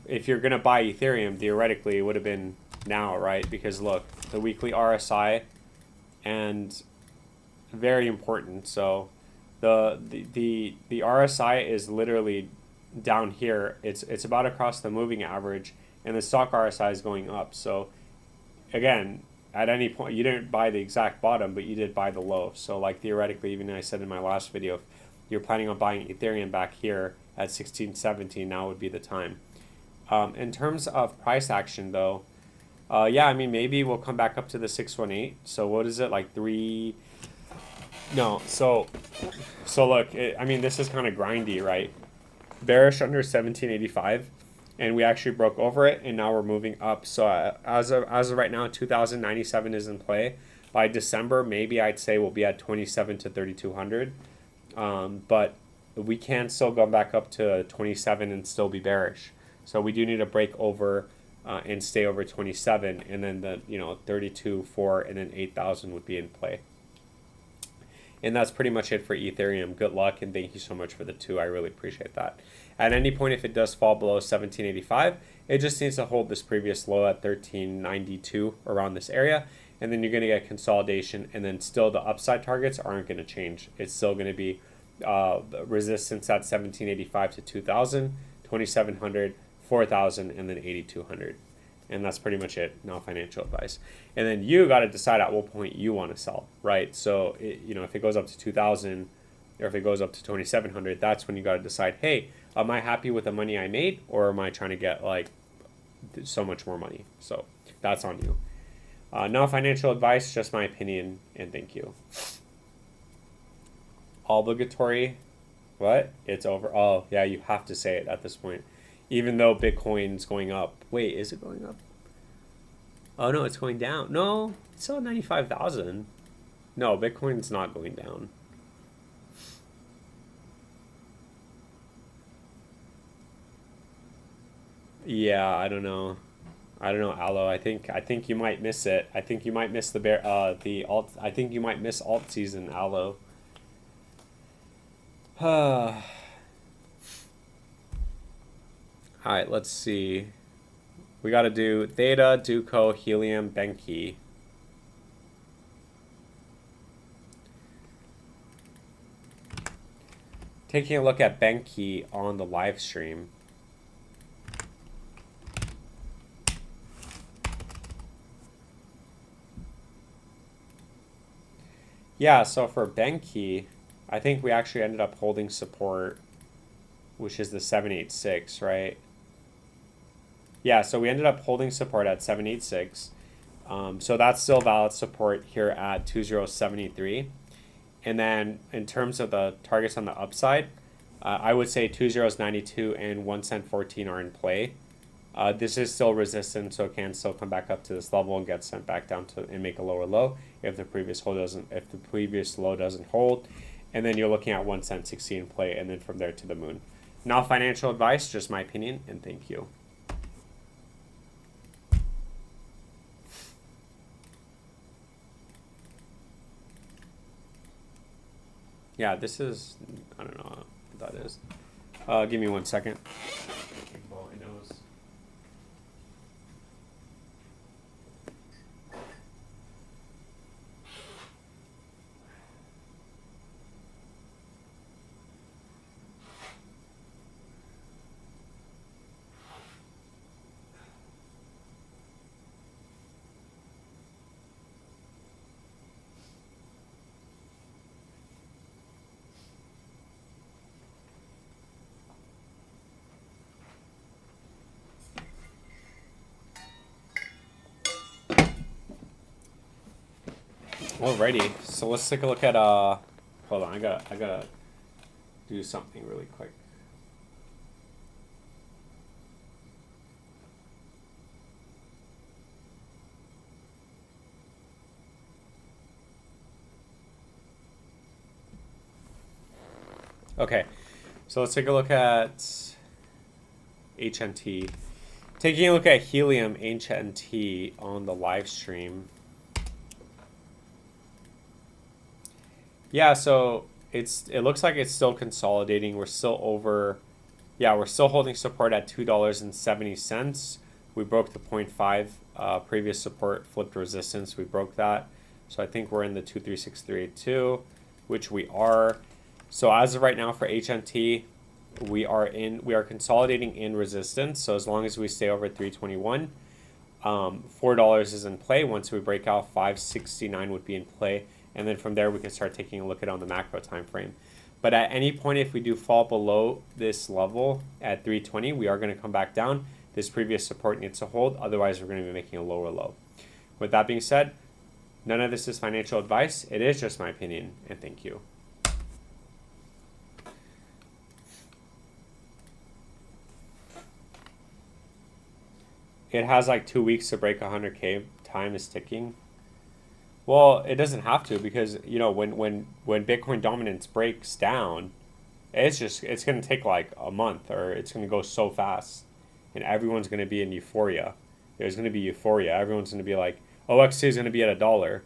if you're going to buy Ethereum, theoretically, it would have been now, right? Because look, the weekly RSI, and very important. So the RSI is literally down here. It's about across the moving average, and the stock RSI is going up. So again, at any point, you didn't buy the exact bottom, but you did buy the low. So like theoretically, even I said in my last video, if you're planning on buying Ethereum back here at 16, 17, now would be the time. In terms of price action, though, yeah, I mean, maybe we'll come back up to the 618. So what is it, like 3? No, so look, I mean, this is kind of grindy, right? Bearish under 1785, and we actually broke over it, and now we're moving up. So as of right now, 2097 is in play. By December, maybe I'd say we'll be at 27 to 3200. But we can still go back up to 27 and still be bearish. So we do need to break over and stay over 27, and then the 32, 4, and then 8,000 would be in play. And that's pretty much it for Ethereum. Good luck, and thank you so much for the 2. I really appreciate that. At any point, if it does fall below 1785, it just needs to hold this previous low at 1392 around this area, and then you're going to get consolidation, and then still the upside targets aren't going to change. It's still going to be resistance at 1785 to 2000, 2700, 4,000, and then 8,200. And that's pretty much it. No financial advice. And then you got to decide at what point you want to sell, right? So, if it goes up to 2,000 or if it goes up to 2,700, that's when you got to decide, hey, am I happy with the money I made, or am I trying to get like so much more money? So that's on you. No financial advice, just my opinion, and thank you. Obligatory, what? It's over. Oh, yeah, you have to say it at this point. Even though Bitcoin's going up. Wait, is it going up? Oh, no, it's going down. No, it's still at 95,000. No, Bitcoin's not going down. Yeah, I don't know. I don't know, Aloe. I think you might miss it. I think you might miss the alt. I think you might miss alt season, Aloe. All right, let's see. We got to do Theta, Duco, Helium, Benki. Taking a look at Benki on the live stream. Yeah, so for Benki, I think we actually ended up holding support, which is the 786, right? Yeah, so we ended up holding support at 786. So that's still valid support here at 2073. And then in terms of the targets on the upside, I would say 2092 and 1 cent 14 are in play. This is still resistant, so it can still come back up to this level and get sent back down to and make a lower low if the previous low doesn't hold. And then you're looking at 1 cent 16 in play, and then from there to the moon. Not financial advice, just my opinion, and thank you. Yeah, this is, I don't know what that is. Give me 1 second. Blow my nose. Alrighty, so let's take a look at hold on, I gotta do something really quick. Okay, so let's take a look at HNT. Taking a look at Helium HNT on the live stream. Yeah, so it looks like it's still consolidating. We're still over, yeah, we're still holding support at $2.70. We broke the 0.5 previous support, flipped resistance. We broke that. So I think we're in the 236382, which we are. So as of right now for HNT, we are consolidating in resistance. So as long as we stay over 321, $4 is in play. Once we break out, 569 would be in play. And then from there, we can start taking a look at on the macro time frame. But at any point, if we do fall below this level at 320, we are going to come back down. This previous support needs to hold. Otherwise, we're going to be making a lower low. With that being said, none of this is financial advice. It is just my opinion, and thank you. It has like 2 weeks to break 100K. Time is ticking. Well, it doesn't have to, because when Bitcoin dominance breaks down, it's going to take like a month, or it's going to go so fast, and everyone's going to be in euphoria. There's going to be euphoria. Everyone's going to be like, OXC is going to be at $1,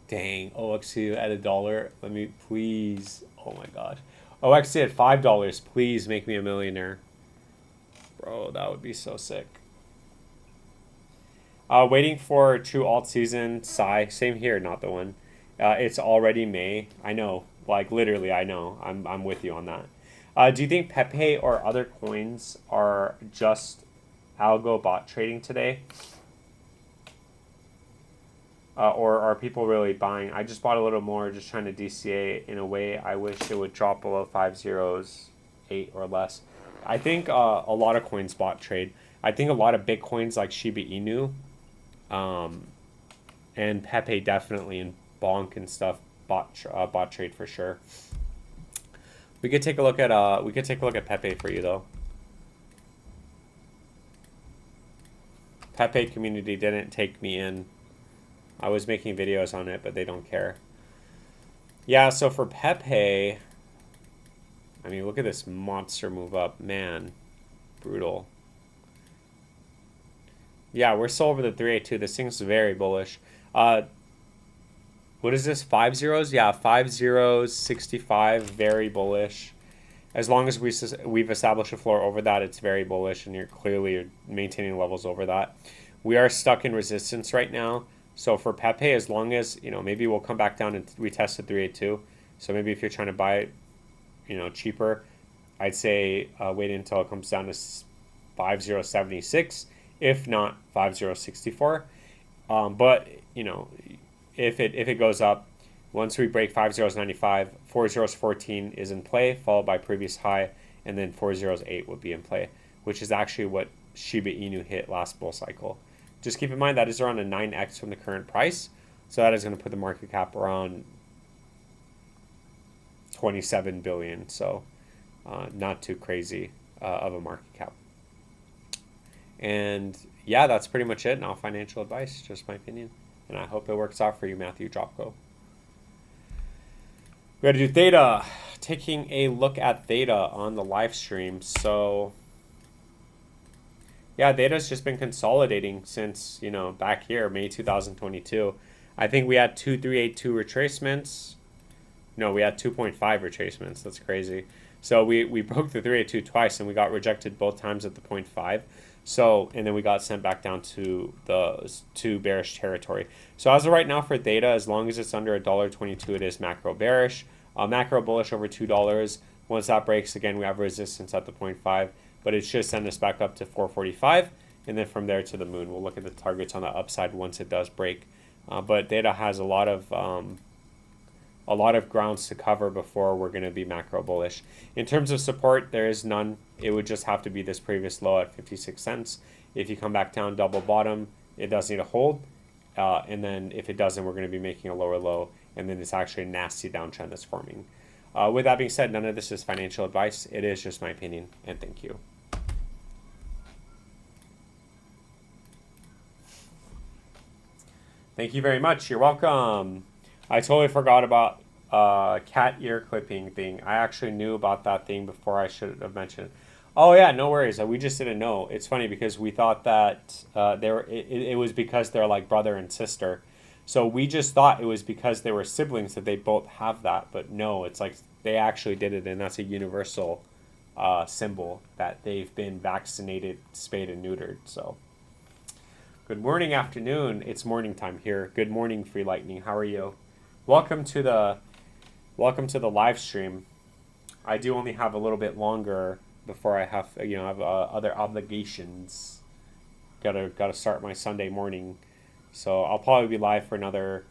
Dang, OXC at $1. Let me please. Oh my god. OXC at $5. Please make me a millionaire. Bro, that would be so sick. Waiting for true alt season. Sigh. Same here, not the one. It's already May. I know. Like, literally, I know. I'm with you on that. Do you think Pepe or other coins are just algo bot trading today? Or are people really buying? I just bought a little more, just trying to DCA in a way. I wish it would drop below 508 or less. I think a lot of coins bot trade. I think a lot of Bitcoins like Shiba Inu, and Pepe definitely, and Bonk and stuff bot trade for sure. We could take a look at Pepe for you though. Pepe community didn't take me in. I was making videos on it, but they don't care. Yeah, so for Pepe, I mean, look at this monster move up, man, brutal. Yeah, we're still over the 382. This thing's very bullish. What is this? 5 zeros? Yeah, 5 zeros, 65, very bullish. As long as we've established a floor over that, it's very bullish, and you're clearly maintaining levels over that. We are stuck in resistance right now. So for Pepe, as long as, maybe we'll come back down and retest the 382. So maybe if you're trying to buy it, cheaper, I'd say wait until it comes down to 5076, if not 5064. But if it goes up, once we break 5095, 4014 is in play, followed by previous high, and then 408 would be in play, which is actually what Shiba Inu hit last bull cycle. Just keep in mind that is around a 9x from the current price. So that is going to put the market cap around 27 billion. So not too crazy of a market cap. And yeah, that's pretty much it. Now financial advice, just my opinion. And I hope it works out for you, Matthew Dropco. We got to do Theta. Taking a look at Theta on the live stream. So yeah, Theta's just been consolidating since, back here, May 2022. I think we had 2382 retracements. No, we had 2.5 retracements. That's crazy. So we broke the 382 twice, and we got rejected both times at the 0.5. So, and then we got sent back down to bearish territory. So as of right now for Theta, as long as it's under $1.22, it is macro bearish. Macro bullish over $2. Once that breaks, again, we have resistance at the 0.5. But it should send us back up to 445, and then from there to the moon. We'll look at the targets on the upside once it does break. But Theta has a lot of grounds to cover before we're going to be macro bullish. In terms of support, there is none. It would just have to be this previous low at 56 cents. If you come back down double bottom, it does need a hold. And then if it doesn't, we're going to be making a lower low, and then it's actually a nasty downtrend that's forming. With that being said, none of this is financial advice. It is just my opinion, and thank you. Thank you very much. You're welcome. I totally forgot about cat ear clipping thing. I actually knew about that thing before I should have mentioned it. Oh yeah, no worries. We just didn't know. It's funny because we thought that it was because they're like brother and sister. So we just thought it was because they were siblings that they both have that. But no, it's like they actually did it, and that's a universal symbol that they've been vaccinated, spayed, and neutered. So good morning, afternoon. It's morning time here. Good morning, Free Lightning. How are you? Welcome to the live stream. I do only have a little bit longer before I have other obligations. Gotta start my Sunday morning, so I'll probably be live for another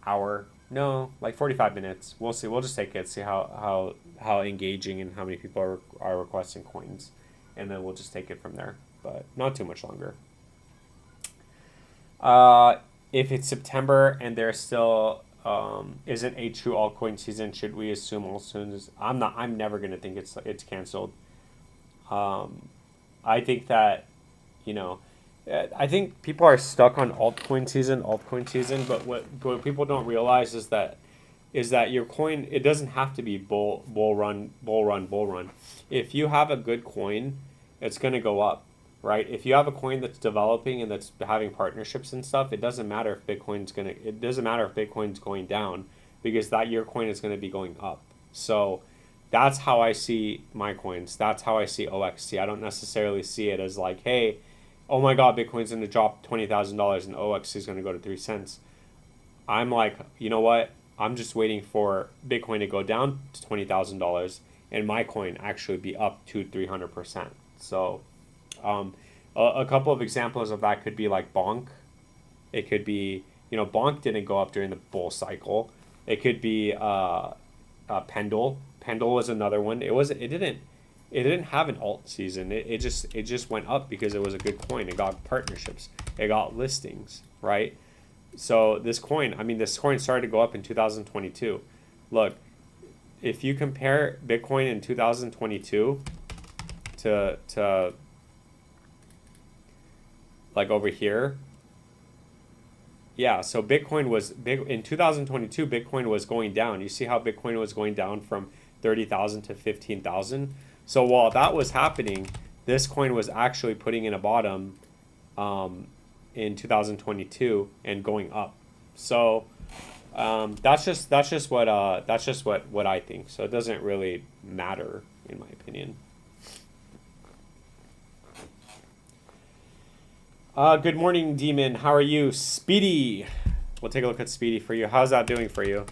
hour. No, like 45 minutes. We'll see. We'll just take it. See how engaging and how many people are requesting coins, and then we'll just take it from there. But not too much longer. If it's September and there's still isn't a true altcoin season, should we assume altcoins? I'm never gonna think it's canceled. I think that I think people are stuck on altcoin season. But what people don't realize is that your coin, it doesn't have to be bull run. If you have a good coin, it's gonna go up. Right? If you have a coin that's developing and that's having partnerships and stuff, it doesn't matter if Bitcoin's going down, because that your coin is going to be going up. So that's how I see my coins. That's how I see OXT. I don't necessarily see it as like, hey, oh my God, Bitcoin's going to drop $20,000 and OXT is going to go to 3 cents. I'm like, you know what? I'm just waiting for Bitcoin to go down to $20,000 and my coin actually be up to 300%. So A couple of examples of that could be like Bonk. It could be, Bonk didn't go up during the bull cycle. It could be Pendle. Pendle was another one. It didn't have an alt season. It just went up because it was a good coin. It got partnerships. It got listings, right? So this coin started to go up in 2022. Look, if you compare Bitcoin in 2022 to like over here, yeah, so Bitcoin was big in 2022. Bitcoin was going down. You see how Bitcoin was going down from 30,000 to 15,000. So while that was happening, this coin was actually putting in a bottom in 2022 and going up. So that's just what I think. So it doesn't really matter in my opinion. Good morning, Demon. How are you? Speedy. We'll take a look at Speedy for you. How's that doing for you?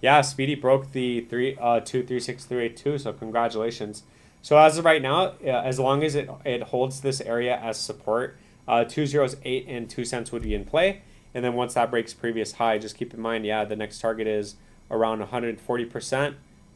Yeah, Speedy broke the 236,382, so congratulations. So as of right now, as long as it holds this area as support, 208 and 2 cents would be in play. And then once that breaks previous high, just keep in mind, yeah, the next target is around 140%,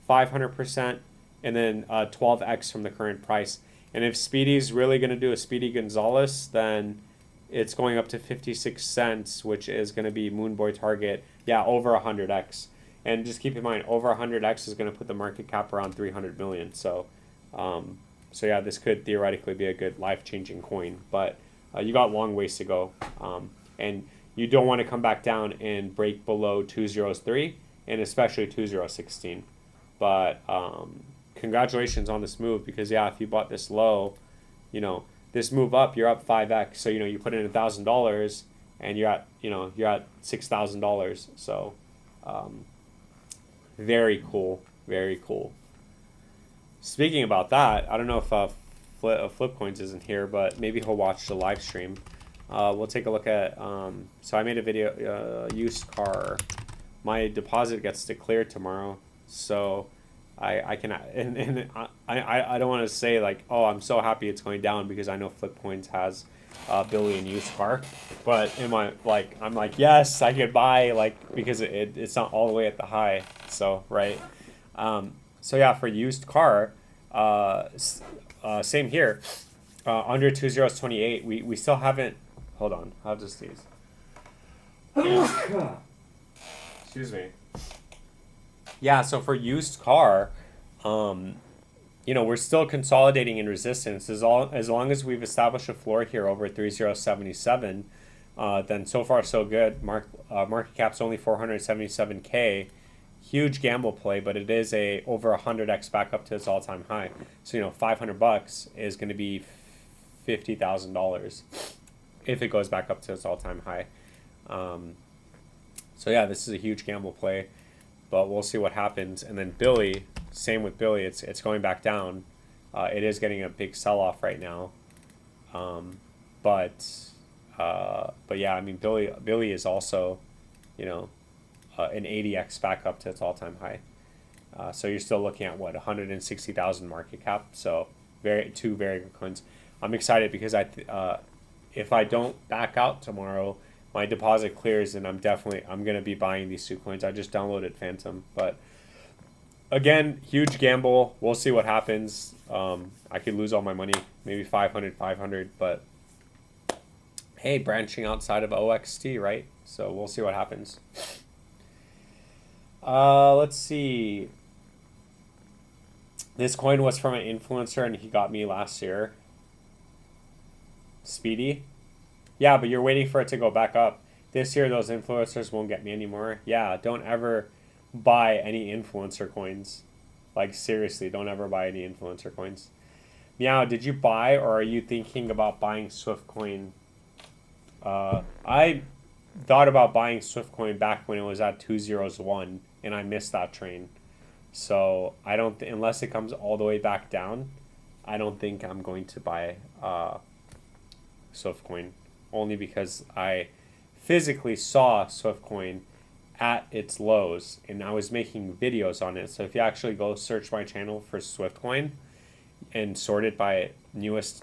500%, and then 12x from the current price. And if Speedy's really going to do a Speedy Gonzalez, then it's going up to 56 cents, which is going to be Moonboy target, yeah, over 100x. And just keep in mind, over 100x is going to put the market cap around 300 million. So yeah, this could theoretically be a good life-changing coin, but you got long ways to go. And you don't want to come back down and break below 203 and especially 2016. But congratulations on this move, because yeah, if you bought this low, this move up, you're up 5x. So you put in $1,000 and you're at $6,000. So very cool, very cool. Speaking about that, I don't know if Flipcoins isn't here, but maybe he'll watch the live stream. We'll take a look at. So I made a video, used car. My deposit gets declared tomorrow, so I can and I don't want to say like, oh, I'm so happy it's going down, because I know Flipcoins has $1 billion used car, but I'm like, yes, I could buy, because it's not all the way at the high. So right. So yeah, for used car, same here, under 2028. We still haven't. Hold on, I'll just sneeze. Excuse me. Yeah, so for used car, we're still consolidating in resistance. As long as we've established a floor here over 3077, then so far so good. Market cap's only 477K. Huge gamble play, but it is a over 100x back up to its all-time high. So $500 is going to be $50,000 if it goes back up to its all-time high. So yeah, this is a huge gamble play, but we'll see what happens. And then Billy, same with Billy, it's going back down. It is getting a big sell-off right now, but yeah, I mean Billy is also, an 80x back up to its all-time high. So you're still looking at 160,000 market cap. So two very good coins. I'm excited because if I don't back out tomorrow, my deposit clears, and I'm gonna be buying these two coins. I just downloaded Phantom, but again, huge gamble. We'll see what happens. I could lose all my money, maybe 500, but hey, branching outside of OXT, right? So we'll see what happens. Let's see. This coin was from an influencer, and he got me last year. Speedy. Yeah, but you're waiting for it to go back up. This year, those influencers won't get me anymore. Yeah, don't ever buy any influencer coins. Like, seriously, don't ever buy any influencer coins. Meow, did you buy, or are you thinking about buying Swiftcoin? I thought about buying Swiftcoin back when it was at 201, and I missed that train. So I don't, unless it comes all the way back down, I don't think I'm going to buy Swiftcoin, only because I physically saw Swiftcoin at its lows, and I was making videos on it. So if you actually go search my channel for Swiftcoin and sort it by newest,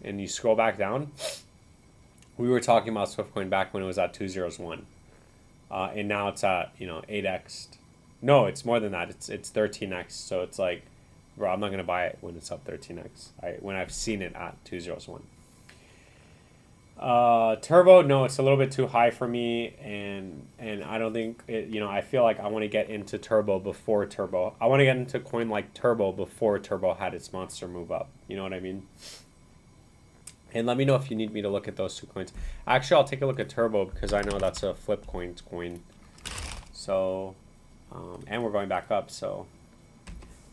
and you scroll back down, we were talking about Swiftcoin back when it was at 201, and now it's at 8x. No, it's more than that. It's 13x. So it's like, bro, I'm not gonna buy it when it's up 13x. When I've seen it at 201. Turbo, no, it's a little bit too high for me, and I don't think it, I feel like I want to get into Turbo before Turbo. I want to get into coin like Turbo before Turbo had its monster move up. You know what I mean? And let me know if you need me to look at those two coins. Actually, I'll take a look at Turbo because I know that's a flip coin. So, and we're going back up. So,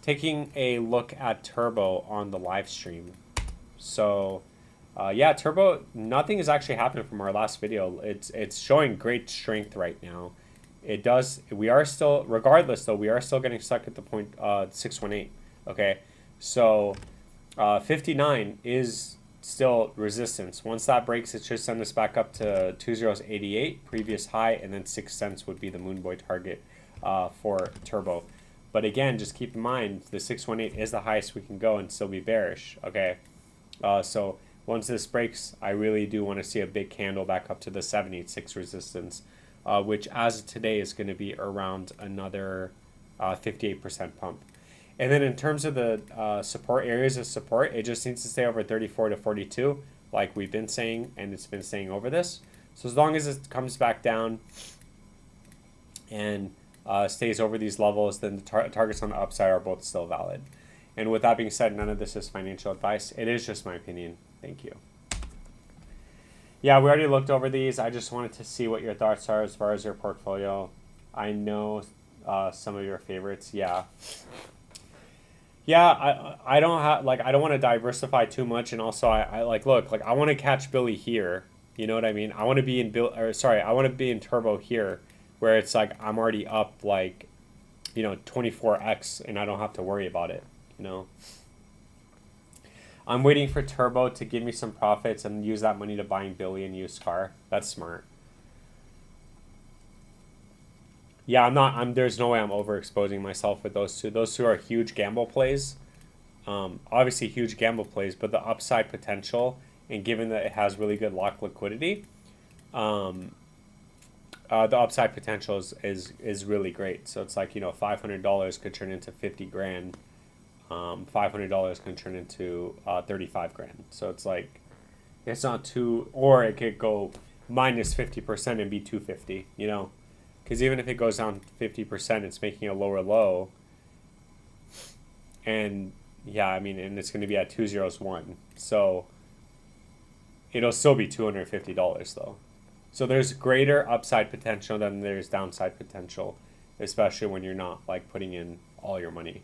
taking a look at Turbo on the live stream. So, yeah, Turbo, nothing has actually happened from our last video. It's showing great strength right now. It does. We are still, regardless though, we are still getting stuck at the point 618. Okay, so 59 is still resistance. Once that breaks, it should send us back up to 2088, previous high, and then 6 cents would be the moon boy target for Turbo. But again, just keep in mind the 618 is the highest we can go and still be bearish. Okay, so once this breaks, I really do want to see a big candle back up to the 786 resistance, which as of today is going to be around another 58% pump. And then in terms of the support areas of support, it just needs to stay over 34 to 42, like we've been saying, and it's been staying over this. So as long as it comes back down and stays over these levels, then the targets on the upside are both still valid. And with that being said, none of this is financial advice. It is just my opinion. Thank you. Yeah, we already looked over these. I just wanted to see what your thoughts are as far as your portfolio. I know some of your favorites. Yeah. Yeah, I don't have, like, I don't want to diversify too much, and also I like, look, like, I want to catch Billy here. You know what I mean? I want to be in I want to be in Turbo here, where it's like I'm already up like, 24x, and I don't have to worry about it. I'm waiting for Turbo to give me some profits and use that money to buying Billy a used car. That's smart. Yeah, there's no way I'm overexposing myself with those two. Those two are huge gamble plays. Obviously huge gamble plays, but the upside potential, and given that it has really good lock liquidity, the upside potential is really great. So it's like, $500 could turn into 50 grand. $500 can turn into 35 grand. So it's like, it's not too, or it could go minus 50% and be 250, because even if it goes down 50%, it's making a lower low. And yeah, I mean, and it's going to be at 201. So it'll still be $250 though. So there's greater upside potential than there's downside potential, especially when you're not like putting in all your money.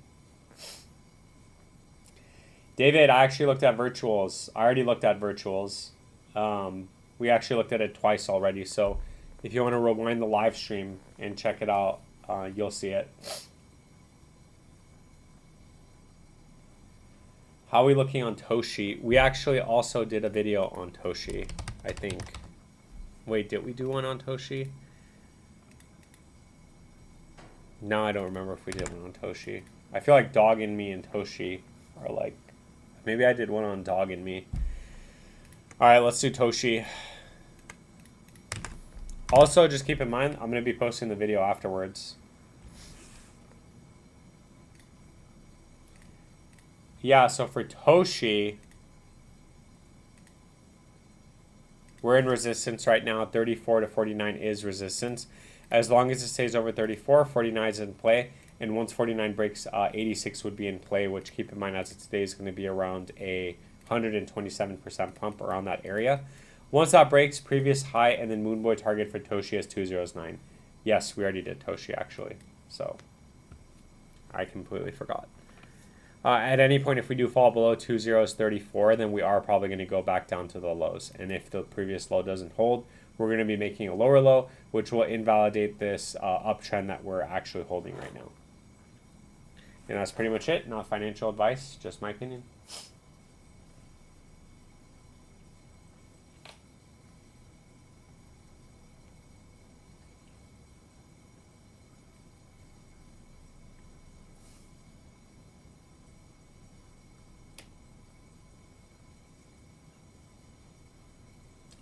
David, I actually looked at virtuals. I already looked at virtuals. We actually looked at it twice already. So if you want to rewind the live stream and check it out, you'll see it. How are we looking on Toshi? We actually also did a video on Toshi, I think. Wait, did we do one on Toshi? No, I don't remember if we did one on Toshi. I feel like Dog and Me and Toshi are like, maybe I did one on Dog and Me. All right, let's do Toshi. Also, just keep in mind, I'm going to be posting the video afterwards. Yeah, so for Toshi, we're in resistance right now. 34 to 49 is resistance. As long as it stays over 34, 49 is in play. And once 49 breaks, 86 would be in play, which keep in mind as of today is going to be around a 127% pump around that area. Once that breaks, previous high and then Moonboy target for Toshi is 209. Yes, we already did Toshi actually. So I completely forgot. At any point, if we do fall below 2034, then we are probably going to go back down to the lows. And if the previous low doesn't hold, we're going to be making a lower low, which will invalidate this uptrend that we're actually holding right now. And that's pretty much it. Not financial advice, just my opinion.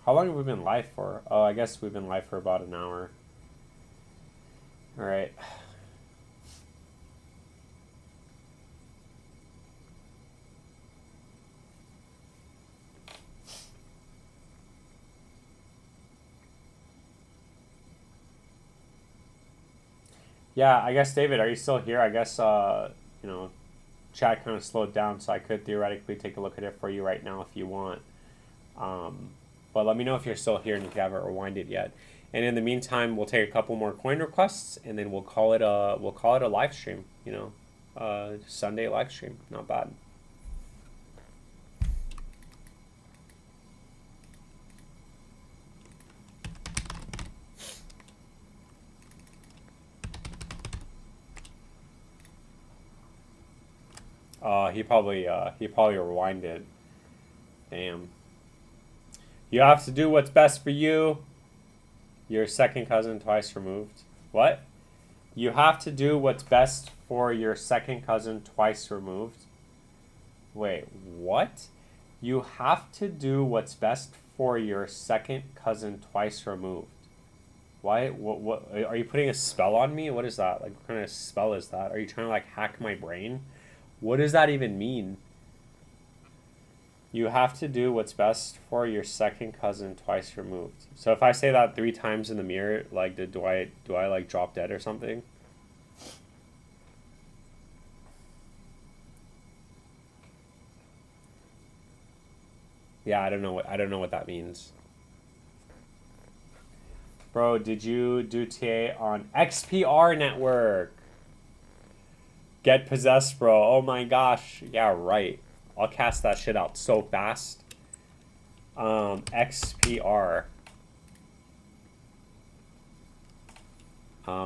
How long have we been live for? Oh, I guess we've been live for about an hour. All right. Yeah, I guess, David, are you still here? I guess, you know, chat kind of slowed down, so I could theoretically take a look at it for you right now if you want. But let me know if you're still here and if you haven't rewinded yet. And in the meantime, we'll take a couple more coin requests, and then we'll call it a live stream. You know, Sunday live stream. Not bad. He probably rewinded. Damn. You have to do what's best for you. Your second cousin twice removed. What? You have to do what's best for your second cousin twice removed. Wait, what? You have to do what's best for your second cousin twice removed. Why? What? Are you putting a spell on me? What is that? Like, what kind of spell is that? Are you trying to like hack my brain? What does that even mean? You have to do what's best for your second cousin twice removed. So if I say that 3 times in the mirror, like, do I like drop dead or something? Yeah, I don't know what that means. Bro, did you do TA on XPR network? Get possessed, bro. Oh my gosh. Yeah, right. I'll cast that shit out so fast. XPR.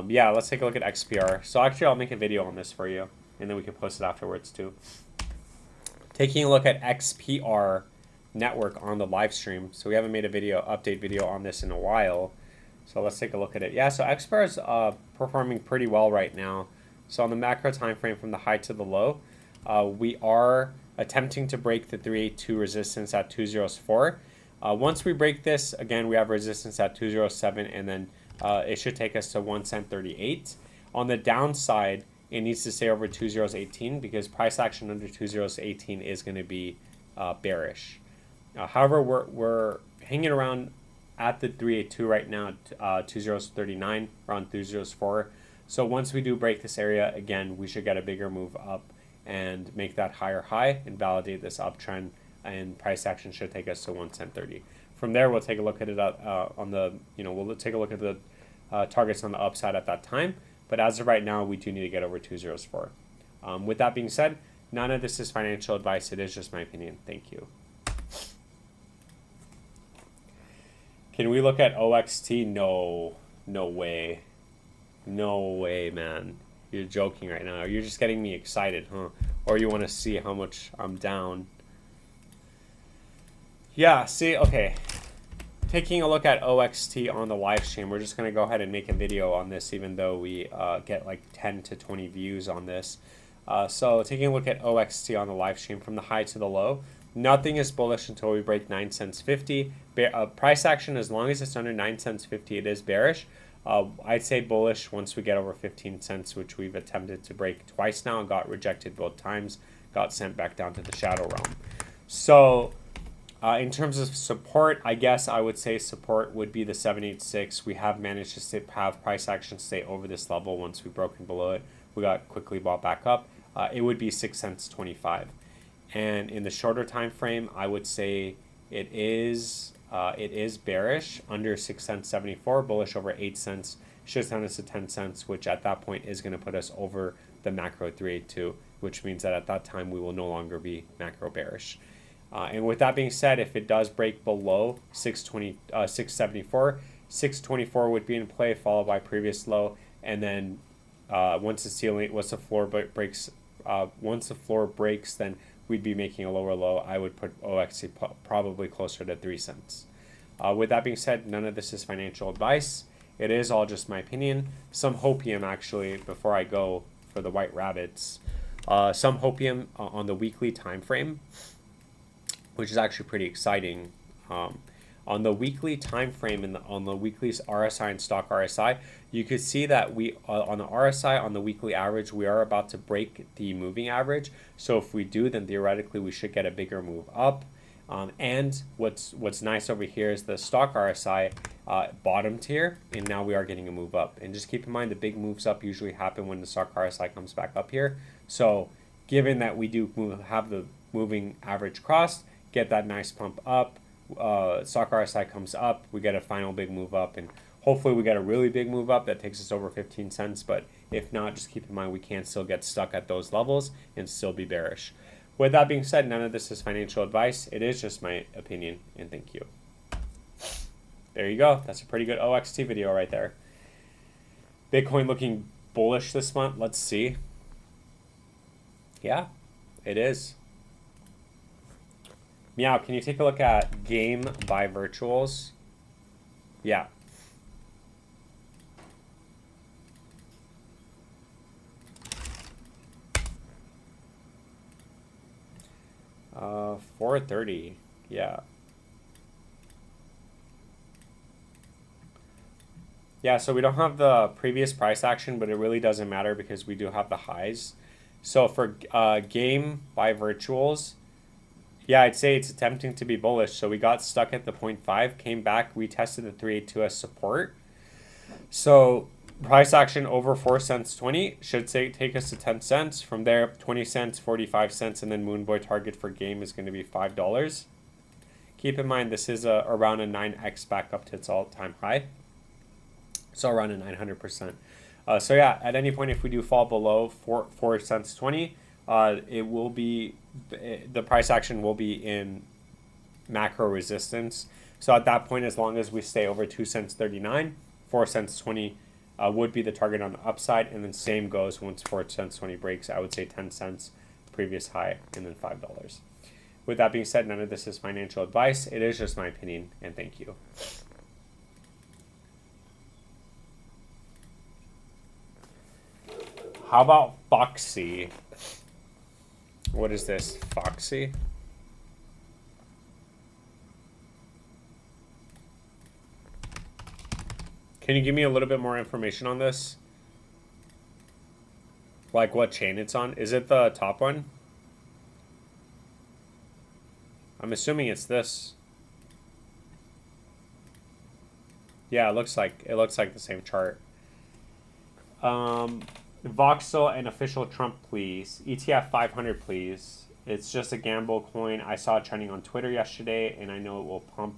Yeah, let's take a look at XPR. So actually, I'll make a video on this for you, and then we can post it afterwards too. Taking a look at XPR network on the live stream. So we haven't made a update video on this in a while. So let's take a look at it. Yeah, so XPR is performing pretty well right now. So on the macro time frame from the high to the low, we are attempting to break the 382 resistance at 204. Once we break this, again, we have resistance at 207, and then it should take us to 1 cent 38. On the downside, it needs to stay over 2018 because price action under 2018 is going to be bearish. However, we're hanging around at the 382 right now, 2039, around 204. So once we do break this area, again, we should get a bigger move up and make that higher high and validate this uptrend, and price action should take us to 1 cent 30. From there, we'll take a look at it on the, we'll take a look at the targets on the upside at that time. But as of right now, we do need to get over 204. With that being said, none of this is financial advice. It is just my opinion. Thank you. Can we look at OXT? No way. No way, man. You're joking right now. You're just getting me excited, huh? Or you want to see how much I'm down. Yeah, see, okay. Taking a look at OXT on the live stream, we're just going to go ahead and make a video on this, even though we get like 10 to 20 views on this. So taking a look at OXT on the live stream from the high to the low, nothing is bullish until we break 9 cents 50. Price action, as long as it's under 9 cents 50, it is bearish. I'd say bullish once we get over 15 cents, which we've attempted to break twice now, got rejected both times, got sent back down to the shadow realm. So in terms of support, I guess I would say support would be the 786. We have managed to have price action stay over this level. Once we've broken below it, we got quickly bought back up. It would be 6 cents 25. And in the shorter time frame, I would say it is bearish under 6 cents 74, bullish over 8 cents, should send us to 10 cents, which at that point is going to put us over the macro 382, which means that at that time we will no longer be macro bearish. And with that being said, if it does break below 674, 624 would be in play, followed by previous low, and then once the floor breaks, then we'd be making a lower low. I would put OXT probably closer to 3 cents. With that being said, none of this is financial advice. It is all just my opinion. Some hopium, actually, before I go for the white rabbits. Some hopium on the weekly time frame, which is actually pretty exciting. On On the weekly time frame and on the weekly RSI and stock RSI, you could see that we on the RSI, on the weekly average, we are about to break the moving average. So if we do, then theoretically we should get a bigger move up. And what's nice over here is the stock RSI bottomed here, and now we are getting a move up. And just keep in mind, the big moves up usually happen when the stock RSI comes back up here. So given that we do have the moving average crossed, get that nice pump up, stock RSI comes up, we get a final big move up, and hopefully we get a really big move up that takes us over 15 cents. But if not, just keep in mind we can still get stuck at those levels and still be bearish. With that being said, none of this is financial advice. It is just my opinion, and thank you. There you go. That's a pretty good OXT video right there. Bitcoin looking bullish this month. Let's see. Yeah, it is. Meow, can you take a look at game by virtuals? Yeah. $4.30. Yeah. Yeah, so we don't have the previous price action, but it really doesn't matter because we do have the highs. So for game by virtuals, yeah, I'd say it's attempting to be bullish. So we got stuck at the 0.5, came back, retested the 382 as support. So price action over 4 cents 20 should say take us to 10 cents. From there, 20 cents, 45 cents, and then Moonboy target for game is going to be $5. Keep in mind this is around a 9x back up to its all-time high. So around a 900%. So yeah, at any point if we do fall below 4 cents 20, it will be the price action will be in macro resistance. So at that point, as long as we stay over 2 cents 39, 4 cents 20 would be the target on the upside, and then same goes once 4 cents 20 breaks. I would say 10 cents previous high, and then $5. With that being said, none of this is financial advice. It is just my opinion, and thank you. How about Foxy? What is this? Foxy? Can you give me a little bit more information on this? Like what chain it's on? Is it the top one? I'm assuming it's this. Yeah, it looks like the same chart. Voxel and official Trump, please. ETF 500, please. It's just a gamble coin. I saw it trending on Twitter yesterday, and I know it will pump.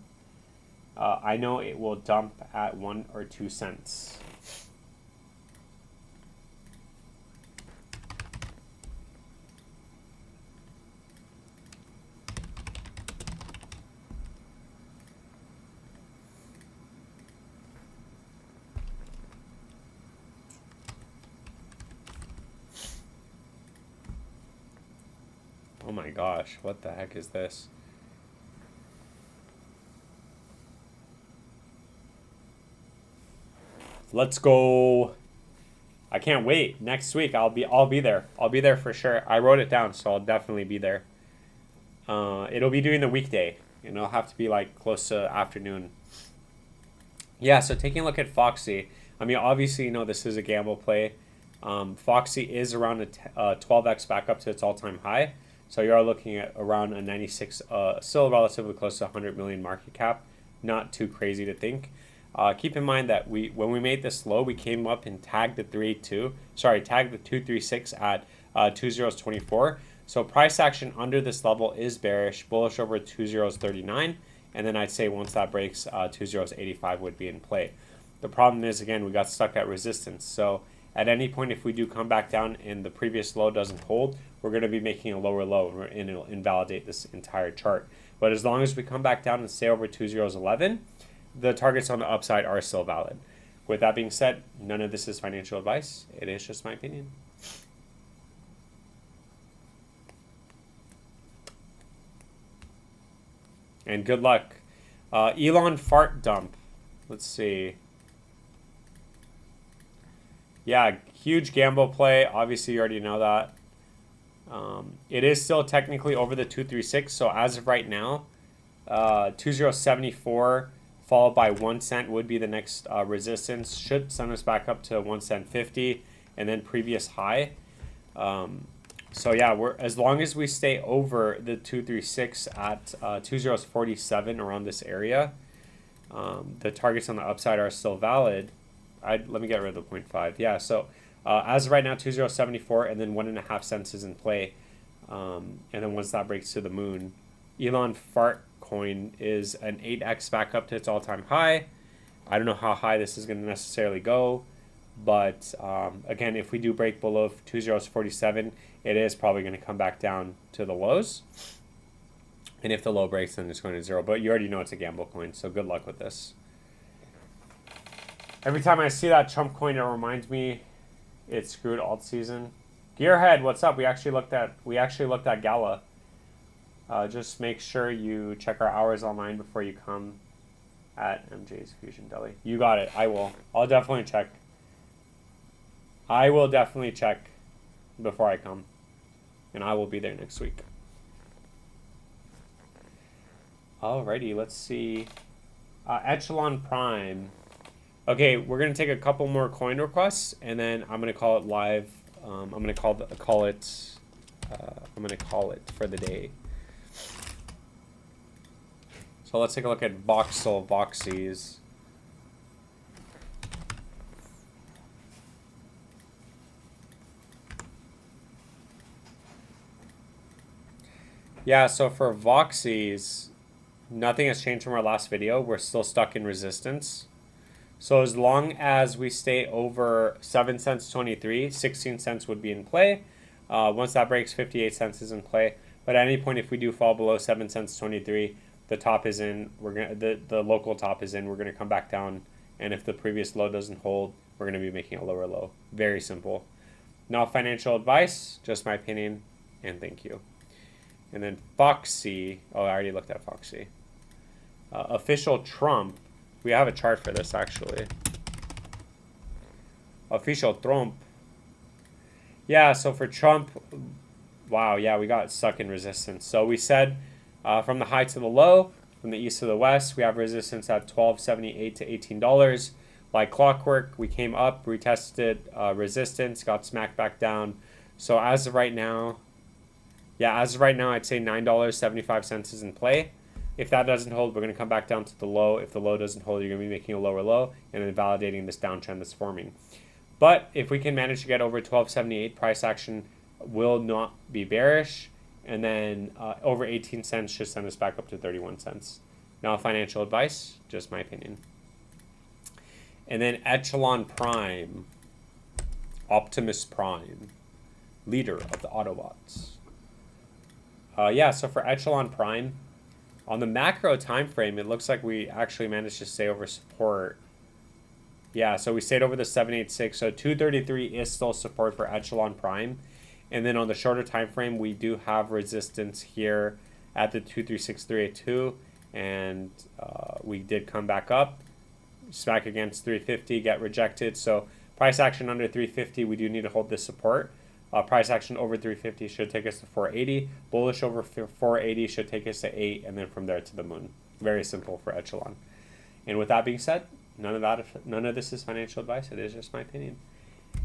I know it will dump at 1 or 2 cents. Oh my gosh, what the heck is this? Let's go. I can't wait. Next week I'll be there. I'll be there for sure. I wrote it down, so I'll definitely be there. It'll be during the weekday. And it'll have to be like close to afternoon. Yeah, so taking a look at Foxy. I mean, obviously, you know, this is a gamble play. Foxy is around a 12x back up to its all-time high. So you are looking at around a 96, still relatively close to 100 million market cap. Not too crazy to think. Keep in mind that when we made this low, we came up and tagged the 382. Sorry, tagged the 236 at 2.024. So price action under this level is bearish, bullish over 2.039, and then I'd say once that breaks, 2.085 would be in play. The problem is, again, we got stuck at resistance. So at any point, if we do come back down and the previous low doesn't hold, we're going to be making a lower low, and it'll invalidate this entire chart. But as long as we come back down and stay over 2.011, the targets on the upside are still valid. With that being said, none of this is financial advice. It is just my opinion. And good luck. Elon fart dump. Let's see. Yeah, huge gamble play. Obviously, you already know that. It is still technically over the 236. So as of right now, 2074 followed by 1 cent would be the next resistance. Should send us back up to 1 cent 50 and then previous high. So yeah, we're as long as we stay over the 236 at 2047 around this area, the targets on the upside are still valid. Let me get rid of the 0.5. Yeah, so as of right now, 2074 and then 1.5 cents is in play. And then once that breaks to the moon, Elon Fart coin is an 8x back up to its all-time high. I don't know how high this is going to necessarily go, but again, if we do break below 2047, it is probably going to come back down to the lows. And if the low breaks, then it's going to zero. But you already know it's a gamble coin, so good luck with this. Every time I see that chump coin, it reminds me it's screwed alt season. Gearhead, what's up? We actually looked at Gala. Just make sure you check our hours online before you come at MJ's Fusion Deli. You got it. I will. I'll definitely check. I will definitely check before I come. And I will be there next week. Alrighty, let's see. Echelon Prime. Okay, we're going to take a couple more coin requests, and then I'm going to call it live. I'm going to call it for the day. So let's take a look at Voxel Voxies. Yeah, so for Voxies, nothing has changed from our last video. We're still stuck in resistance. So as long as we stay over 7 cents 23, 16 cents would be in play. Once that breaks, 58 cents is in play. But at any point, if we do fall below 7 cents 23, the top is in. The local top is in. We're gonna come back down, and if the previous low doesn't hold, we're gonna be making a lower low. Very simple. Not financial advice, just my opinion, and thank you. And then Foxy. Oh, I already looked at Foxy. Official Trump. We have a chart for this, actually. Official Trump. Yeah, so for Trump, wow, yeah, we got stuck in resistance. So we said from the high to the low, from the east to the west, we have resistance at $12.78 to $18. Like clockwork, we came up, retested resistance, got smacked back down. So as of right now, I'd say $9.75 is in play. If that doesn't hold, we're going to come back down to the low. If the low doesn't hold, you're going to be making a lower low and then validating this downtrend that's forming. But if we can manage to get over 12.78, price action will not be bearish. And then over 18 cents should send us back up to 31 cents. Not financial advice, just my opinion. And then Echelon Prime, Optimus Prime, leader of the Autobots. Yeah, so for Echelon Prime, on the macro time frame, it looks like we actually managed to stay over support. Yeah, so we stayed over the 786. So 233 is still support for Echelon Prime. And then on the shorter time frame, we do have resistance here at the 236382. And we did come back up, smack against 350, get rejected. So price action under 350, we do need to hold this support. Price action over 350 should take us to 480. Bullish over 480 should take us to 8, and then from there to the moon. Very simple for Echelon. And with that being said, none of this is financial advice. It is just my opinion.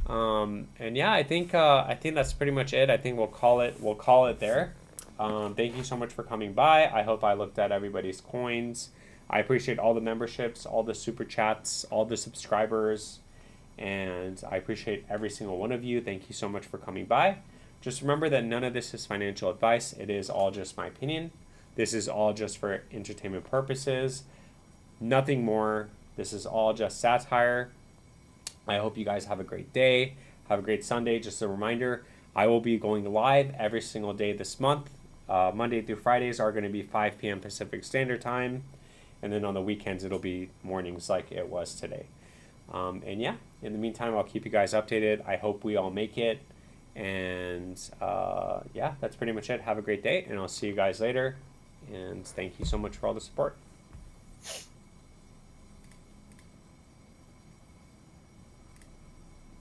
And yeah, I think that's pretty much it. I think we'll call it there. Thank you so much for coming by. I hope I looked at everybody's coins. I appreciate all the memberships, all the super chats, all the subscribers. And I appreciate every single one of you. Thank you so much for coming by. Just remember that none of this is financial advice. It is all just my opinion. This is all just for entertainment purposes. Nothing more. This is all just satire. I hope you guys have a great day. Have a great Sunday. Just a reminder, I will be going live every single day this month. Monday through Fridays are going to be 5 p.m. Pacific Standard Time. And then on the weekends, it'll be mornings like it was today. And yeah, in the meantime, I'll keep you guys updated. I hope we all make it. And yeah, that's pretty much it. Have a great day, and I'll see you guys later. And thank you so much for all the support.